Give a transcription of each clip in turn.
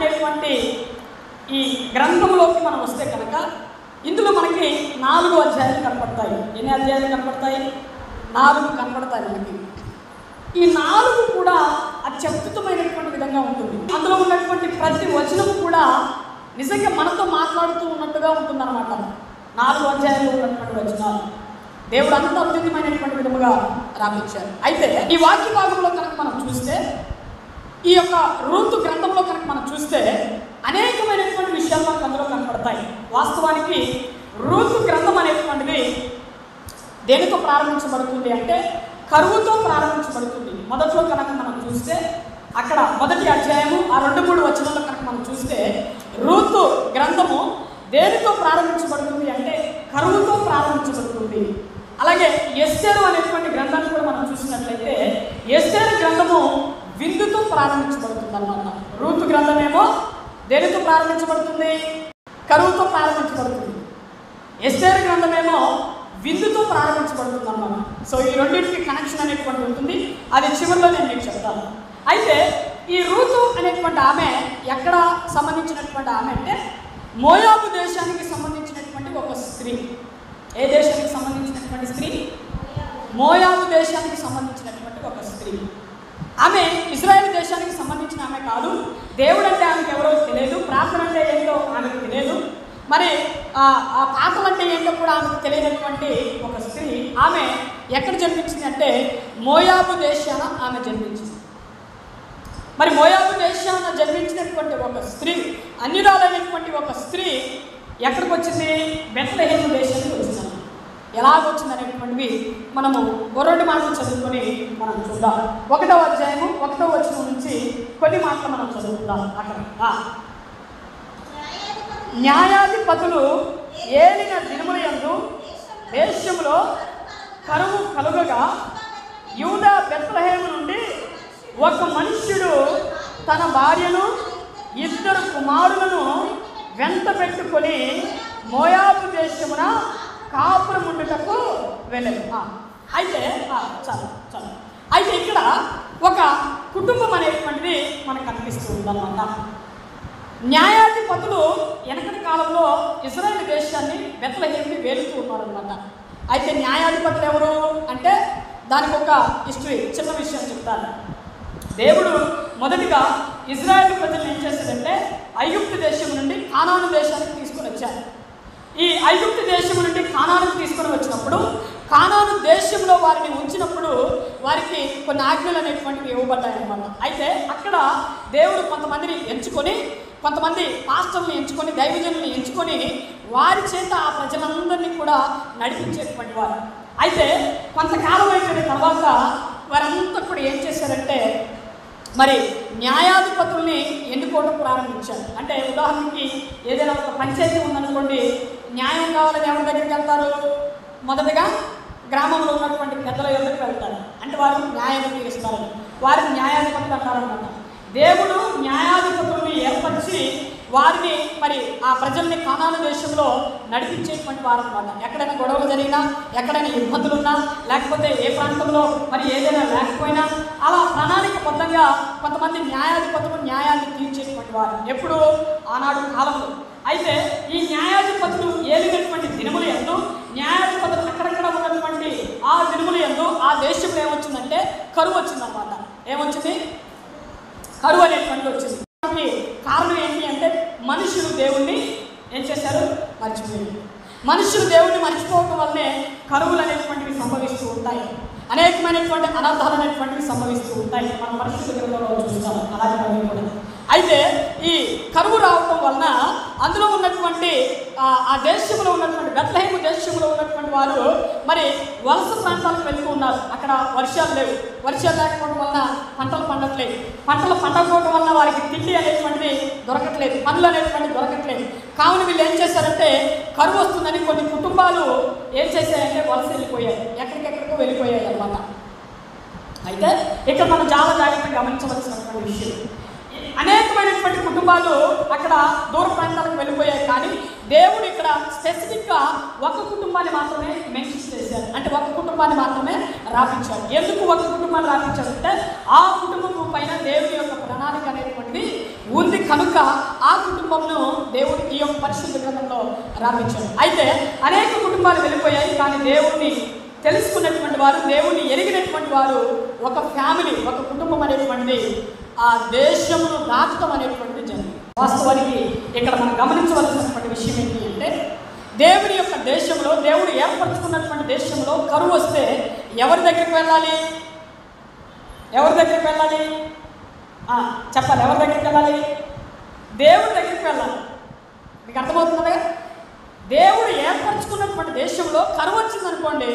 అనేటువంటి ఈ గ్రంథంలోకి మనం వస్తే కనుక ఇందులో మనకి 4 అధ్యాయాలు కనపడతాయి. ఎన్ని అధ్యాయాలు కనపడతాయి? 4 కనపడతాయి మనకి. ఈ 4 కూడా అత్యద్భుతమైనటువంటి విధంగా ఉంటుంది. అందులో ఉన్నటువంటి ప్రతి వచనము కూడా నిజంగా మనతో మాట్లాడుతూ ఉన్నట్టుగా ఉంటుందన్నమాట. 4 అధ్యాయాలు ఉన్నటువంటి వచనాలు దేవుడు అంత అద్భుతమైనటువంటి విధముగా రాపించారు. అయితే ఈ వాక్య భాగంలో కనుక మనం చూస్తే, ఈ యొక్క రూతు గ్రంథంలో కనుక మనం చూస్తే అనేకమైనటువంటి విషయాలు మనకు అందులో కనపడతాయి. వాస్తవానికి రూతు గ్రంథం అనేటువంటిది దేనితో ప్రారంభించబడుతుంది అంటే కరువుతో ప్రారంభించబడుతుంది. మొదట్లో కనుక మనం చూస్తే అక్కడ మొదటి అధ్యాయము ఆ 2-3 వచనాల్లో కనుక మనం చూస్తే రూతు గ్రంథము దేనితో ప్రారంభించబడుతుంది అంటే కరువుతో ప్రారంభించబడుతుంది. అలాగే ఎస్తేరు అనేటువంటి గ్రంథాన్ని కూడా మనం చూసినట్లయితే ఎస్తేరు గ్రంథము విందుతో ప్రారంభించబడుతుంది అన్నమాట. రూతు గ్రంథమేమో దేనితో ప్రారంభించబడుతుంది? కరువుతో ప్రారంభించబడుతుంది. ఎస్తేరు గ్రంథమేమో విందుతో ప్రారంభించబడుతుంది అన్నమాట. సో ఈ రెండింటికి కనెక్షన్ అనేటువంటి ఉంటుంది. అది చివరిలో నేను మీకు చెప్తాను. అయితే ఈ రూతు అనేటువంటి ఆమె ఎక్కడ సంబంధించినటువంటి ఆమె అంటే మోయాబు దేశానికి సంబంధించినటువంటి ఒక స్త్రీ. ఏ దేశానికి సంబంధించినటువంటి స్త్రీ? మోయాబు దేశానికి సంబంధించినటువంటి ఒక స్త్రీ. ఆమె ఇశ్రాయేలు దేశానికి సంబంధించిన ఆమె కాదు. దేవుడు అంటే ఆమెకు ఎవరో తెలియదు, ప్రార్థన అంటే ఏంటో ఆమెకు తెలియదు, మరి ఆ పాటలు అంటే ఏంటో కూడా ఆమెకు తెలియనటువంటి ఒక స్త్రీ. ఆమె ఎక్కడ జన్మించింది అంటే మోయాబు దేశాన ఆమె జన్మించింది. మరి మోయాబు దేశాన జన్మించినటువంటి ఒక స్త్రీ, అన్యురాలైనటువంటి ఒక స్త్రీ ఎక్కడికి వచ్చింది? బెత్లెహేము దేశానికి వచ్చింది. ఎలాగొచ్చింది అనేటువంటివి మనము 2 మాటలు చదువుకొని మనం చూద్దాం. 1వ అధ్యాయము 1వ వచనం నుంచి కొన్ని మాటలు మనం చదువుకుందాం. అక్కడ న్యాయాధిపతులు ఏలిన దినములయందు దేశంలో కరువు కలుగగా యూదా బెత్లెహేము నుండి ఒక మనుష్యుడు తన భార్యను 2 కుమారులను వెంట పెట్టుకొని మోయాబు దేశమున కాపురముండుటకు వెళ్ళాడు. అయితే అయితే ఇక్కడ ఒక కుటుంబం అనేటువంటిది మనకు కనిపిస్తూ ఉందన్నమాట. న్యాయాధిపతులు వెనకటి కాలంలో ఇశ్రాయేలు దేశాన్ని బెత్లెహేముని వేలుతూ ఉన్నారనమాట. అయితే న్యాయాధిపతులు ఎవరు అంటే దానికి ఒక హిస్టరీ, చిన్న విషయం చెప్తాను. దేవుడు మొదటిగా ఇశ్రాయేలు ప్రజలను ఏం చేశాడంటే ఐగుప్తు దేశం నుండి కానాను దేశానికి తీసుకొని వచ్చారు. ఈ ఐగుప్తు దేశం నుండి కానానుకు తీసుకొని వచ్చినప్పుడు కానాను దేశంలో వారిని ఉంచినప్పుడు వారికి కొన్ని ఆజ్ఞలు అనేటువంటివి ఇవ్వబడ్డాయన్నమాట. అయితే అక్కడ దేవుడు కొంతమందిని ఎంచుకొని, కొంతమంది పాస్టర్ని ఎంచుకొని, దైవజనుల్ని ఎంచుకొని వారి చేత ఆ ప్రజలందరినీ కూడా నడిపించేటువంటి వారు. అయితే కొంతకాలం అయిపోయిన తర్వాత వారంతా కూడా ఏం చేశారంటే మరి న్యాయాధిపతుల్ని ఎన్నుకోవడం ప్రారంభించారు. అంటే ఉదాహరణకి ఏదైనా ఒక పంచాయతీ ఉందనుకోండి, న్యాయం కావాలని ఎవరి దగ్గరికి వెళ్తారు? మొదటగా గ్రామంలో ఉన్నటువంటి పెద్దల దగ్గరికి వెళ్తారు. అంటే వారు న్యాయం తీరుస్తారు, వారిని న్యాయాధిపతులు అంటారన్నమాట. దేవుడు న్యాయాధిపతుల్ని ఏర్పరిచి వారిని మరి ఆ ప్రజల్ని కానాను దేశంలో నడిపించేటువంటి వారు అన్నమాట. ఎక్కడైనా గొడవలు జరిగినా, ఎక్కడైనా ఇబ్బందులున్నా, లేకపోతే ఏ ప్రాంతంలో మరి ఏదైనా లేకపోయినా అలా ప్రణాళికబద్ధంగా కొంతమంది న్యాయాధిపతులు న్యాయాన్ని తీర్చేటువంటి వారు ఎప్పుడు? ఆనాడు కాలంలో. అయితే ఈ న్యాయాధిపతులు ఏలినటువంటి దినములు యందు, న్యాయాధిపతులు అక్కడక్కడ ఉన్నటువంటి ఆ దినములు యందు ఆ దేశంలో ఏమొచ్చిందంటే కరువు వచ్చిందన్నమాట. ఏమొచ్చింది? కరువు అనేటువంటి వచ్చింది. కారణం ఏంటి అంటే మనుషులు దేవుణ్ణి ఏం చేశారు? మర్చిపోయారు. మనుషులు దేవుణ్ణి మర్చిపోవడం వల్లనే కరువులు అనేటువంటివి సంభవిస్తూ ఉంటాయి. అనేకమైనటువంటి అనర్థాలు అనేటువంటివి సంభవిస్తూ ఉంటాయి. మనం పరిస్థితుల గ్రంథంలో చూస్తాం. అలాగే కూడా అయితే ఈ కరువు రావటం వలన అందులో ఉన్నటువంటి ఆ దేశంలో ఉన్నటువంటి బెత్లెహేము దేశంలో ఉన్నటువంటి వారు మరి వలస ప్రాంతాలకు వెళ్తూ ఉన్నారు. అక్కడ వర్షాలు లేవు, వర్షాలు లేకపోవడం వలన పంటలు పండట్లేదు, పంటలు పండకపోవడం వలన వారికి తిండి అనేటువంటిది దొరకట్లేదు, పనులు అనేటువంటివి దొరకట్లేదు. కావున వీళ్ళు ఏం చేశారంటే కరువు వస్తుందని కొన్ని కుటుంబాలు ఏం చేశాయంటే వలస వెళ్ళిపోయాయి, ఎక్కడికెక్కడికో వెళ్ళిపోయాయి అన్నమాట. అయితే ఇక్కడ మనం చాలా జాగ్రత్తగా గమనించవలసినటువంటి విషయం, అనేకమైనటువంటి కుటుంబాలు అక్కడ దూర ప్రాంతాలకు వెళ్ళిపోయాయి. కానీ దేవుడు ఇక్కడ స్పెసిఫిక్గా ఒక కుటుంబాన్ని మాత్రమే మెన్షన్ చేశారు. అంటే ఒక కుటుంబాన్ని మాత్రమే రాపించారు. ఎందుకు ఒక కుటుంబాన్ని రాపించారంటే ఆ కుటుంబం పైన దేవుని యొక్క ప్రణాళిక అనేటువంటిది ఉంది కనుక ఆ కుటుంబంను దేవుడు ఈ యొక్క పరిశుద్ధ గ్రంథంలో రాపించాడు. అయితే అనేక కుటుంబాలు వెళ్ళిపోయాయి, కానీ దేవుడిని తెలుసుకున్నటువంటి వారు, దేవుడిని ఎరిగినటువంటి వారు, ఒక ఫ్యామిలీ, ఒక కుటుంబం అనేటువంటిది ఆ దేశమును దాటడం అనేటువంటిది జరిగింది. వాస్తవానికి ఇక్కడ మనం గమనించవలసినటువంటి విషయం ఏంటి అంటే, దేవుని యొక్క దేశంలో, దేవుడు ఏర్పరచుకున్నటువంటి దేశంలో కరువు వస్తే ఎవరి దగ్గరికి వెళ్ళాలి? ఎవరి దగ్గరికి వెళ్ళాలి? చెప్పాలి. ఎవరి దగ్గరికి వెళ్ళాలి? దేవుడి దగ్గరికి వెళ్ళాలి. మీకు అర్థమవుతుందా? దేవుడు ఏర్పరచుకున్నటువంటి దేశంలో కరువు వచ్చిందనుకోండి,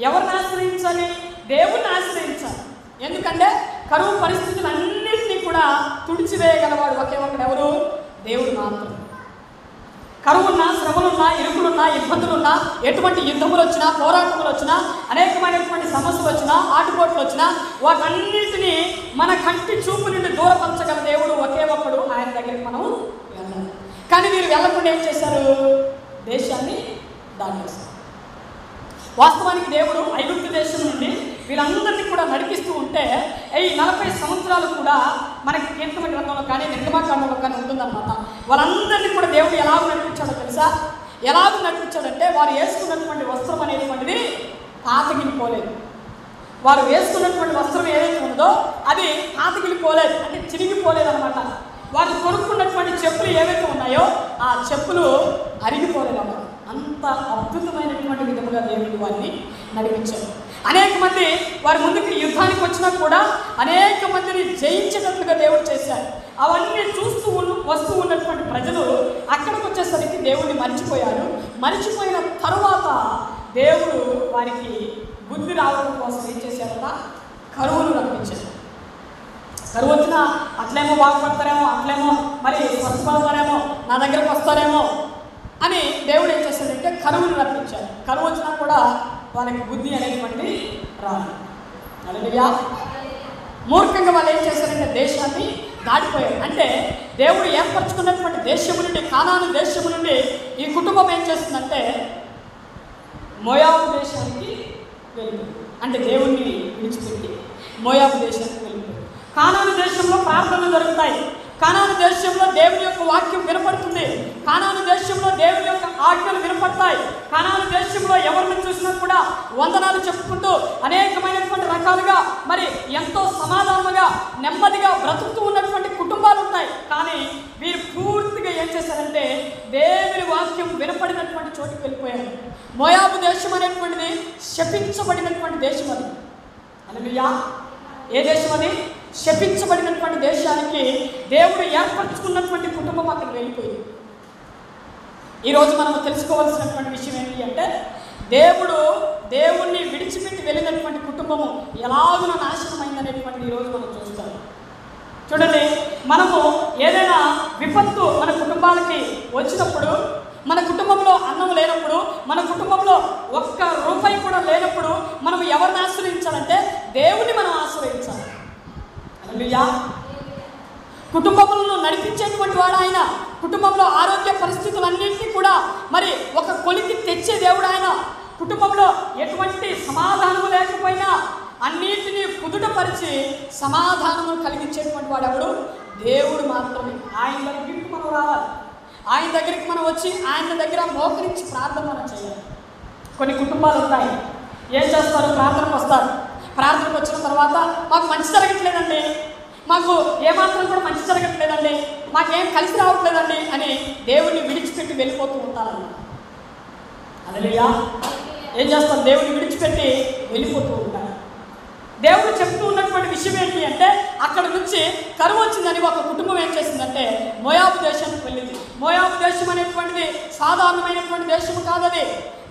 ఎవరిని ఆశ్రయించాలి? దేవుడిని ఆశ్రయించాలి. ఎందుకంటే కరువు పరిస్థితులన్నింటినీ కూడా తుడిచివేయగలవాడు ఒకే ఒకడు, ఎవరు? దేవుడు మాత్రం. కరువున్నా, శ్రమలున్నా, ఇరుకులున్నా, ఇబ్బందులున్నా, ఎటువంటి యుద్ధములు వచ్చినా, పోరాటములు వచ్చినా, అనేకమైనటువంటి సమస్యలు వచ్చినా, ఆటుపోట్లు వచ్చినా, వాటన్నిటినీ మన కంటి చూపు నుండి దూరపరచగల దేవుడు ఒకే ఒక్కడు. ఆయన దగ్గరికి మనం వెళ్ళాలి. కానీ వీరు వెళ్ళకుండా ఏం చేశారు? దేశాన్ని దాటేశారు. వాస్తవానికి దేవుడు ఐగుప్తు దేశం నుండి వీళ్ళందరినీ కూడా నడిపిస్తూ ఉంటే ఈ 40 సంవత్సరాలు కూడా మనకి కీర్తన గ్రంథంలో కానీ నిర్గమాకాండంలో కానీ ఉంటుందన్నమాట. వాళ్ళందరినీ కూడా దేవుడు ఎలాగ నడిపించాడో తెలుసా? ఎలాగ నడిపించాడంటే, వారు వేసుకున్నటువంటి వస్త్రం అనేటువంటిది పాతగిలిపోలేదు. వారు వేసుకున్నటువంటి వస్త్రం ఏదైతే ఉందో అది పాతగిలిపోలేదు, అంటే చిరిగిపోలేదు అనమాట. వారు కొనుక్కున్నటువంటి చెప్పులు ఏవైతే ఉన్నాయో ఆ చెప్పులు అరిగిపోలేదు అన్నమాట. అంత అద్భుతమైనటువంటి విధముగా దేవుడు వారిని నడిపించారు. అనేక మంది వారి ముందుకు యుద్ధానికి వచ్చినా కూడా అనేక మందిని జయించేటట్లుగా దేవుడు చేశారు. అవన్నీ వస్తూ ఉన్నటువంటి ప్రజలు అక్కడికి వచ్చేసరికి దేవుడిని మర్చిపోయారు. మర్చిపోయిన తరువాత దేవుడు వారికి బుద్ధి రావడం కోసం ఏం చేశారట? కరువును రప్పించారు. కరువు వచ్చినా అట్లేమో బాగుపడతారేమో, అట్లేమో మరి స్వస్థపడతారేమో, నా దగ్గరకు వస్తారేమో అని దేవుడు ఏం చేశాడంటే కరువును రప్పించారు. కరువు వచ్చినా కూడా వాళ్ళకి బుద్ధి అనేటువంటి రాదు. హల్లెలూయా. మూర్ఖంగా వాళ్ళు ఏం చేశారంటే దేశాన్ని దాటిపోయారు. అంటే దేవుడు ఏర్పరచుకున్నటువంటి దేశము నుండి, కానాను దేశము నుండి ఈ కుటుంబం ఏం చేస్తుందంటే మోయాబు దేశానికి వెళ్ళింది. అంటే దేవుణ్ణి విడిచిపెట్టి మోయాబు దేశానికి వెళ్ళింది. కానాను దేశంలో ప్రార్థనలు జరుగుతాయి. కానాను దేశంలో దేవుని యొక్క వాక్యం వినపడుతుంది. కానాను దేశంలో దేవుని యొక్క ఆజ్ఞలు వినపడతాయి. కానాను దేశంలో ఎవరిని చూసినా కూడా వందనాలు చెప్పుకుంటూ అనేకమైనటువంటి రకాలుగా మరి ఎంతో సమాధానంగా నెమ్మదిగా బ్రతుకుతూ ఉన్నటువంటి కుటుంబాలు ఉంటాయి. కానీ వీరు పూర్తిగా ఏం చేశారంటే దేవుని వాక్యం వినపడినటువంటి చోటుకి వెళ్ళిపోయారు. మోయాబు దేశం అనేటువంటిది శపించబడినటువంటి దేశం. అది హల్లెలూయా. ఏ దేశం అది? శపించబడినటువంటి దేశానికి దేవుడు ఏర్పరచుకున్నటువంటి కుటుంబం అక్కడ వెళ్ళిపోయింది. ఈరోజు మనం తెలుసుకోవాల్సినటువంటి విషయం ఏంటి అంటే, దేవుణ్ణి విడిచిపెట్టి వెళ్ళినటువంటి కుటుంబము ఎలాగున నాశనమైందనేటువంటి ఈరోజు మనం చూస్తాం. చూడండి, మనము ఏదైనా విపత్తు మన కుటుంబాలకి వచ్చినప్పుడు, మన కుటుంబంలో అన్నం లేనప్పుడు, మన కుటుంబంలో ఒక్క రూపాయి కూడా లేనప్పుడు మనం ఎవరిని ఆశ్రయించాలంటే దేవుణ్ణి మనం ఆశ్రయించాలి. హల్లెలూయా. కుటుంబంలో నడిపించేటువంటి వాడు ఆయన. కుటుంబంలో ఆరోగ్య పరిస్థితులన్నింటినీ కూడా మరి ఒక కొలికి తెచ్చే దేవుడు ఆయన. కుటుంబంలో ఎటువంటి సమాధానము లేకపోయినా అన్నింటినీ కుదుటపరిచి సమాధానము కలిగించేటువంటి వాడు ఎవడు? దేవుడు మాత్రమే. ఆయన దగ్గరికి మనం రావాలి. ఆయన దగ్గరికి మనం వచ్చి ఆయన దగ్గర మోకరించి ప్రార్థన మనం చేయాలి. కొన్ని కుటుంబాలు ఉంటాయి, ఏం చేస్తారు? ప్రార్థనకు వస్తారు. ప్రార్థనకు వచ్చిన తర్వాత మాకు మంచి జరగట్లేదండి, మాకు ఏమాత్రం కూడా మంచి జరగట్లేదండి, మాకేం కలిసి రావట్లేదండి అని దేవుడిని విడిచిపెట్టి వెళ్ళిపోతూ ఉంటారన్నమాట. హల్లెలూయా. ఏం చేస్తారు? దేవుడిని విడిచిపెట్టి వెళ్ళిపోతూ ఉంటారు. దేవుడు చెప్తూ ఉన్నటువంటి విషయం ఏంటి అంటే, అక్కడ నుంచి కరువు వచ్చిందని ఒక కుటుంబం ఏం చేసిందంటే మోయాబు దేశానికి వెళ్ళింది. మోయాబు దేశం అనేటువంటిది సాధారణమైనటువంటి దేశం కాదది,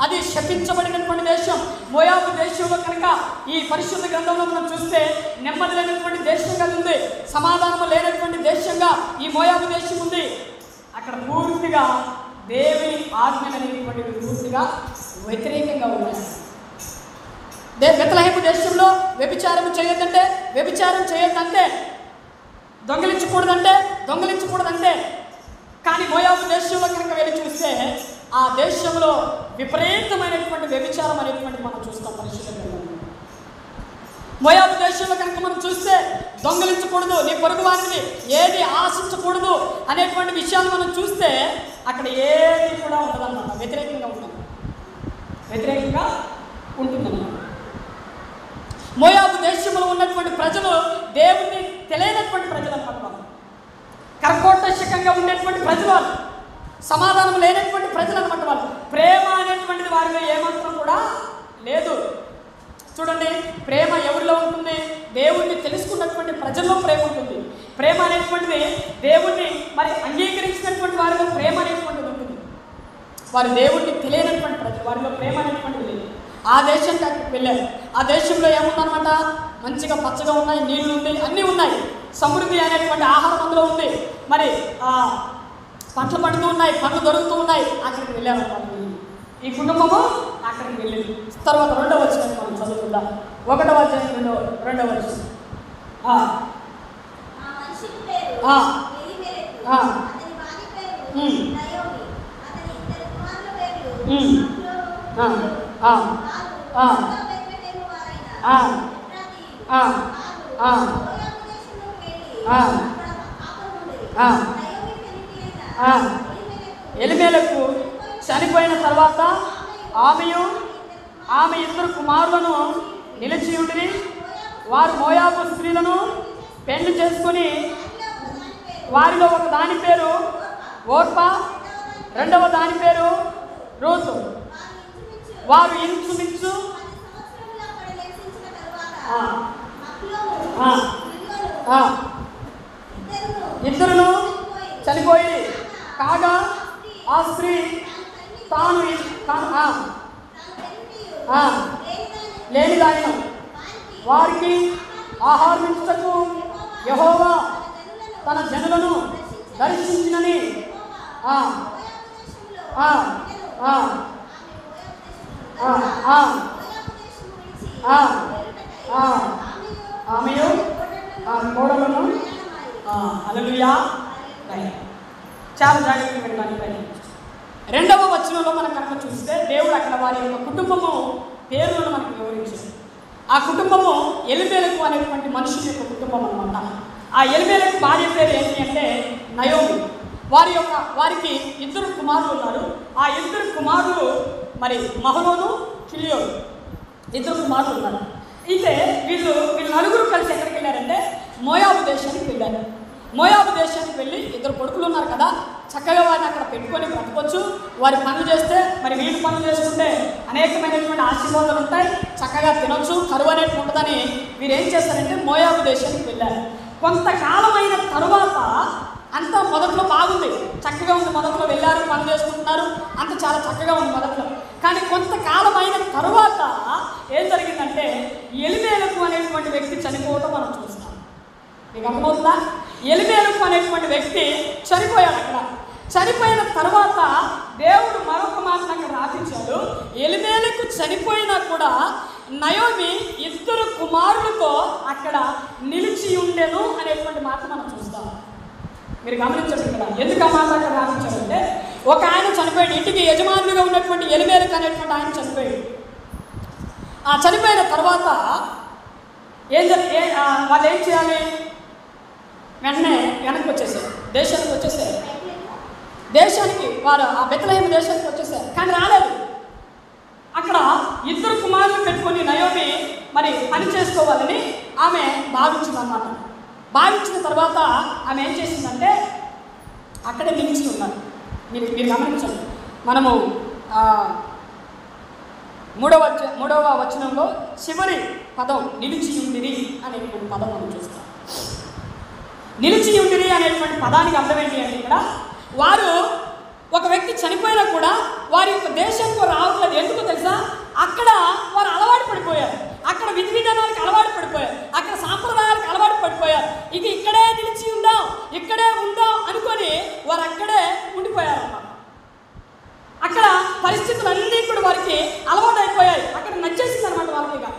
అది శపించబడినటువంటి దేశం. మోయాబు దేశంలో కనుక ఈ పరిశుద్ధ గ్రంథంలో మనం చూస్తే నెమ్మది లేనటువంటి దేశంగా ఉంది, సమాధానం లేనటువంటి దేశంగా ఈ మోయాబు దేశం ఉంది. అక్కడ పూర్తిగా దేవుని ఆజ్ఞలు అనేటువంటివి పూర్తిగా వ్యతిరేకంగా ఉన్నాయి. బెత్లెహేము దేశంలో వ్యభిచారం చేయొద్దంటే వ్యభిచారం చేయొద్దంటే, దొంగలించకూడదంటే, కానీ మోయాబు దేశంలో కనుక వెళ్ళి చూస్తే ఆ దేశంలో విపరీతమైనటువంటి వ్యభిచారం అనేటువంటి మనం చూస్తాం పరిశుద్ధ గ్రంథంలో. మోయాబు దేశంలో కనుక మనం చూస్తే దొంగలించకూడదు, నీ పొరుగు వారిని ఏది ఆశించకూడదు, అనేటువంటి విషయాన్ని మనం చూస్తే అక్కడ ఏది కూడా ఉండదన్నమాట, వ్యతిరేకంగా ఉంటుందన్నమాట. మోయాబు దేశంలో ఉన్నటువంటి ప్రజలు దేవుణ్ణి తెలియనటువంటి ప్రజలు అన్నమాట. వాళ్ళు కర్కోటశకంగా ఉండేటువంటి ప్రజలు, వాళ్ళు సమాధానం లేనటువంటి ప్రజలు అనమాట. వాళ్ళు ప్రేమ అనేటువంటిది వారిలో ఏమాత్రం కూడా లేదు. చూడండి, ప్రేమ ఎవరిలో ఉంటుంది? దేవుణ్ణి తెలుసుకున్నటువంటి ప్రజల్లో ప్రేమ ఉంటుంది. ప్రేమ అనేటువంటిది దేవుణ్ణి మరి అంగీకరించినటువంటి వారిలో ప్రేమ అనేటువంటిది ఉంటుంది. వారు దేవుణ్ణి తెలియనటువంటి ప్రజలు, వారిలో ప్రేమ అనేటువంటిది లేదు. ఆ దేశానికి అక్కడికి వెళ్ళారు. ఆ దేశంలో ఏముందనమాట? మంచిగా పచ్చగా ఉన్నాయి, నీళ్లు ఉన్నాయి, అన్నీ ఉన్నాయి, సమృద్ధి అనేటువంటి ఆహారం అందులో ఉంది, మరి పంటలు పండుతూ ఉన్నాయి, పండ్లు దొరుకుతూ ఉన్నాయి. అక్కడికి వెళ్ళారన్నమాట. ఈ కుటుంబము అక్కడికి వెళ్ళింది. తర్వాత 2వ వచనం మనం చదువుకుందాం. 1వ అధ్యాయం 2వ వచనం. ఎలిమెలకు చనిపోయిన తర్వాత ఆమె 2 కుమారులను నిలిచి ఉండి వారు మోయాబు స్త్రీలను పెళ్లి చేసుకుని వారిలో ఒక దాని పేరు ఓర్పా, 2వ దాని పేరు రూతు. వారు ఇంచుమించు ఇద్దరును చనిపోయి కాగా ఆ స్త్రీ తాను లేని దానిను వారికి ఆహారమించుటకు యెహోవా తన జనులను దర్శించినని ఆమెయు కోడలను హల్లెలూయా. చాలా జాగ్రత్తగా వినడానికి 2వ వచనంలో మనం కనుక చూస్తే దేవుడు అక్కడ వారి యొక్క కుటుంబము పేర్లను మనకు వివరించారు. ఆ కుటుంబము ఎలిమెలకు అనేటువంటి మనుషుల యొక్క కుటుంబం అన్నమాట. ఆ ఎలిమెలకు భార్య పేరు ఏంటి అంటే నయోమి. వారికి 2 కుమారులు ఉన్నారు. ఆ 2 కుమారులు మరి మహలోను, కిలియోను 2 కుమారులు ఉన్నారు. అయితే వీళ్ళు నలుగురు కలిసి ఎక్కడికి వెళ్ళారంటే మోయాబు దేశానికి వెళ్ళారు. మోయాబు దేశానికి వెళ్ళి 2 కొడుకులు ఉన్నారు కదా, చక్కగా వారిని అక్కడ పెట్టుకొని బ్రతకొచ్చు. వారి పనులు చేస్తే మరి వీళ్ళు పనులు చేసుకుంటే అనేకమైనటువంటి ఆశీర్వాదాలు ఉంటాయి, చక్కగా తినొచ్చు, కరువు అనేది ఉంటుందని వీరు ఏం చేస్తారంటే మోయాబు దేశానికి వెళ్ళారు. కొంతకాలం అయిన తరువాత అంతా మొదట్లో బాగుంది, చక్కగా ఉంది. మొదట్లో వెళ్ళారు, పనులు చేసుకుంటున్నారు, అంత చాలా చక్కగా ఉంది మొదట్లో. కానీ కొంతకాలం అయిన తరువాత ఏం జరిగిందంటే ఎలిమెలకు అనేటువంటి వ్యక్తి చనిపోవటం మనం చూస్తాం. మీకు అర్థమవుతుందా? ఎలిమెలకు అనేటువంటి వ్యక్తి చనిపోయాడు. అక్కడ చనిపోయిన తర్వాత దేవుడు మరొక మాటను అక్కడ రాపించాడు. ఎలిమెలకు చనిపోయినా కూడా నయోమి 2 కుమారులతో అక్కడ నిలిచి ఉండెను అనేటువంటి మాట మనం చూస్తాం. మీరు గమనించండి ఇక్కడ ఎందుకు ఆ మాట అక్కడ రాపించాడంటే, ఒక ఆయన చనిపోయాడు, ఇంటికి యజమానులుగా ఉన్నటువంటి ఎలిమెలకు అనేటువంటి ఆయన చనిపోయాడు. ఆ చనిపోయిన తర్వాత వాళ్ళు ఏం చేయాలి? వెంటనే వెనక్కి వచ్చేసారు, దేశానికి వచ్చేసారు. వారు ఆ బెత్లెహేము దేశానికి వచ్చేసారు. కానీ రాలేదు. అక్కడ 2 కుమారులు పెట్టుకొని నయోమి మరి పని చేసుకోవాలని ఆమె భావించిందన్నమాట. భావించిన తర్వాత ఆమె ఏం చేసిందంటే అక్కడే నిలిచి ఉన్నారు. మీరు గమనించండి. మనము 3వ వచనంలో చివరి పదం నిలిచి ఉండిరి అనేటువంటి పదం మనం చూస్తాం. నిలిచి ఉండిరి అనేటువంటి పదానికి అర్థం ఏంటి అంటే ఇక్కడ వారు ఒక వ్యక్తి చనిపోయినా కూడా వారి యొక్క దేశానికి రావట్లేదు. ఎందుకో తెలుసా? అక్కడ వారు అలవాటు పడిపోయారు, అక్కడ విధి విధానాలకు అలవాటు పడిపోయారు, అక్కడ సాంప్రదాయాలకు అలవాటు పడిపోయారు. ఇక్కడే నిలిచి ఇక్కడే ఉందాం అనుకొని వారు అక్కడే ఉండిపోయారు అన్నమాట. అక్కడ పరిస్థితులన్నీ కూడా వారికి అలవాటు అయిపోయాయి, అక్కడ నచ్చేసింది అనమాట వాళ్ళకి.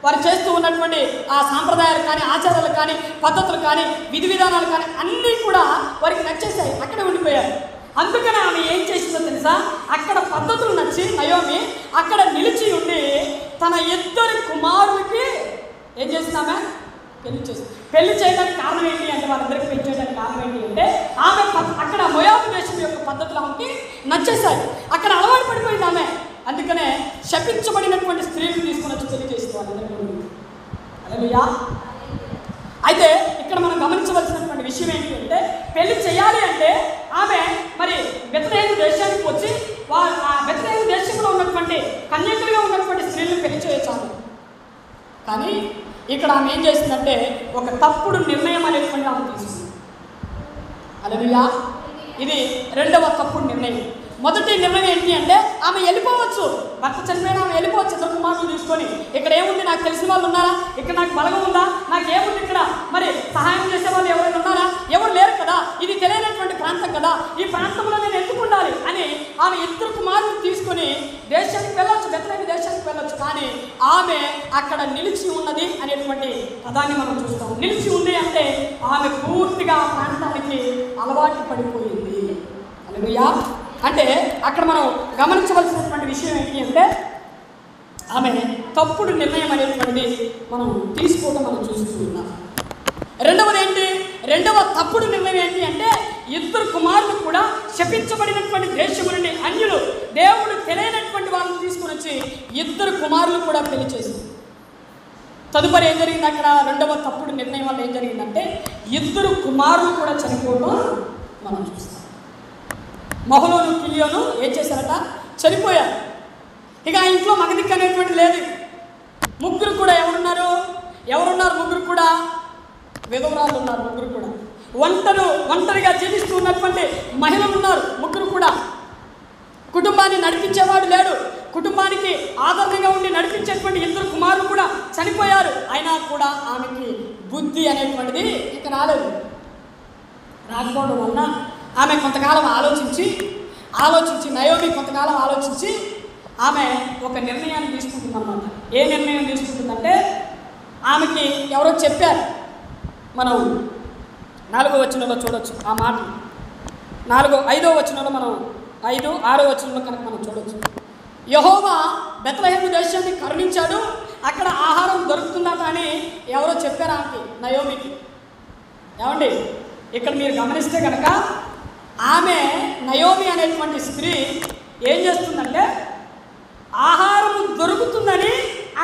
వారు చేస్తూ ఉన్నటువంటి ఆ సాంప్రదాయాలు కానీ, ఆచారాలు కానీ, పద్ధతులు కానీ, విధి విధానాలు కానీ అన్నీ కూడా వారికి నచ్చేసాయి, అక్కడే ఉండిపోయారు. అందుకని ఆమె ఏం చేసిందో తెలుసా? అక్కడ పద్ధతులు నచ్చి నయోమి అక్కడ నిలిచి ఉండి తన 2 కుమారులకి ఏం చేసిందామె? పెళ్లి చేయడానికి కారణం ఏంటి అంటే, వాళ్ళందరికీ పెళ్లి చేయడానికి కారణం ఏంటి అంటే, ఆమె అక్కడ మోయాబు దేశం యొక్క పద్ధతులు ఆమెకి నచ్చేశాయి. అక్కడ అలవాటు పడిపోయింది ఆమె. అందుకనే శపించబడినటువంటి స్త్రీలను తీసుకుని వచ్చి పెళ్లి చేసింది వాళ్ళందరికీ. హల్లెలూయా. అయితే ఇక్కడ మనం గమనించవలసినటువంటి విషయం ఏంటి అంటే, పెళ్లి చేయాలి అంటే ఆమె మరి బెత్లెహేము దేశానికి వచ్చి ఆ బెత్లెహేము దేశంలో ఉన్నటువంటి కన్యకులుగా ఉన్నటువంటి స్త్రీలను పెళ్లి చేయొచ్చాను. కానీ ఇక్కడ ఆమె ఏం చేసిందంటే, ఒక తప్పుడు నిర్ణయం అనేటువంటి ఆమె తీసుకుంది. హల్లెలూయా. ఇది రెండవ తప్పుడు నిర్ణయం. మొదటి నిర్ణయం ఏంటి అంటే, ఆమె వెళ్ళిపోవచ్చు, భర్త చనిపోయినా ఆమె వెళ్ళిపోవచ్చు ఇద్దరు కుమారులు తీసుకొని. ఇక్కడ ఏముంది, నాకు తెలిసిన వాళ్ళు ఉన్నారా, ఇక్కడ నాకు బలగం ఉందా, నాకేముంది ఇక్కడ, మరి సహాయం చేసే వాళ్ళు ఎవరైనా ఉన్నారా, ఎవరు లేరు కదా, ఇది తెలియనటువంటి ప్రాంతం కదా, ఈ ప్రాంతంలో నేను ఎందుకు ఉండాలి అని ఆమె ఇద్దరు కుమారులు తీసుకొని దేశానికి వెళ్ళొచ్చు, బెత్లెహేము దేశానికి వెళ్ళొచ్చు. కానీ ఆమె అక్కడ నిలిచి ఉన్నది అనేటువంటి పదాన్ని మనం చూస్తాం. నిలిచి ఉంది అంటే ఆమె పూర్తిగా ఆ ప్రాంతానికి అలవాటు పడిపోయింది. హల్లెలూయా. అంటే అక్కడ మనం గమనించవలసినటువంటి విషయం ఏంటి అంటే, ఆమె తప్పుడు నిర్ణయం అనేటువంటిది మనం తీసుకోవడం మనం చూస్తూ ఉన్నాం. రెండవది ఏంటి, రెండవ తప్పుడు నిర్ణయం ఏంటి అంటే, ఇద్దరు కుమారులు కూడా శపించబడినటువంటి దేశము నుండి అన్యులు, దేవుడు తెలియనటువంటి వాళ్ళని తీసుకుని వచ్చి ఇద్దరు కుమారులు కూడా పెళ్లి చేసింది. తదుపరి ఏం జరిగింది, అక్కడ రెండవ తప్పుడు నిర్ణయం వల్ల ఏం జరిగిందంటే, ఇద్దరు కుమారులు కూడా చనిపోవడం మనం చూస్తాం. మహలోను కిలియోను ఏం చేశారట, చనిపోయారు. ఇక ఆ ఇంట్లో మగదిక్కు అనేటువంటి లేదు. ముగ్గురు కూడా ఎవరున్నారు, ముగ్గురు కూడా విధవరాలు ఉన్నారు. ముగ్గురు కూడా ఒంటరిగా జీవిస్తూ ఉన్నటువంటి మహిళలు ఉన్నారు. ముగ్గురు కూడా కుటుంబాన్ని నడిపించేవాడు లేడు. కుటుంబానికి ఆదరణగా ఉండి నడిపించేటువంటి ఇద్దరు కుమారులు కూడా చనిపోయారు. అయినా కూడా ఆమెకి బుద్ధి అనేటువంటిది ఇక రాకపోవడం వలన ఆమె కొంతకాలం ఆలోచించి నయోమి కొంతకాలం ఆలోచించి ఆమె ఒక నిర్ణయాన్ని తీసుకుంటుందన్నమాట. ఏ నిర్ణయం తీసుకుంటుందంటే, ఆమెకి ఎవరో చెప్పారు. మనం 4వ వచనంలో చూడవచ్చు ఆ మాట. 5వ వచనంలో మనం 5, 6వ వచనంలో కనుక మనం చూడవచ్చు. యెహోవా బెత్లెహేము దేశాన్ని కరుణించాడు, అక్కడ ఆహారం దొరుకుతుందట అని ఎవరో చెప్పారు ఆమెకి, నయోమికి. ఏమండి, ఇక్కడ మీరు గమనిస్తే కనుక ఆమె నయోమి అనేటువంటి స్త్రీ ఏం చేస్తుందంటే, ఆహారం దొరుకుతుందని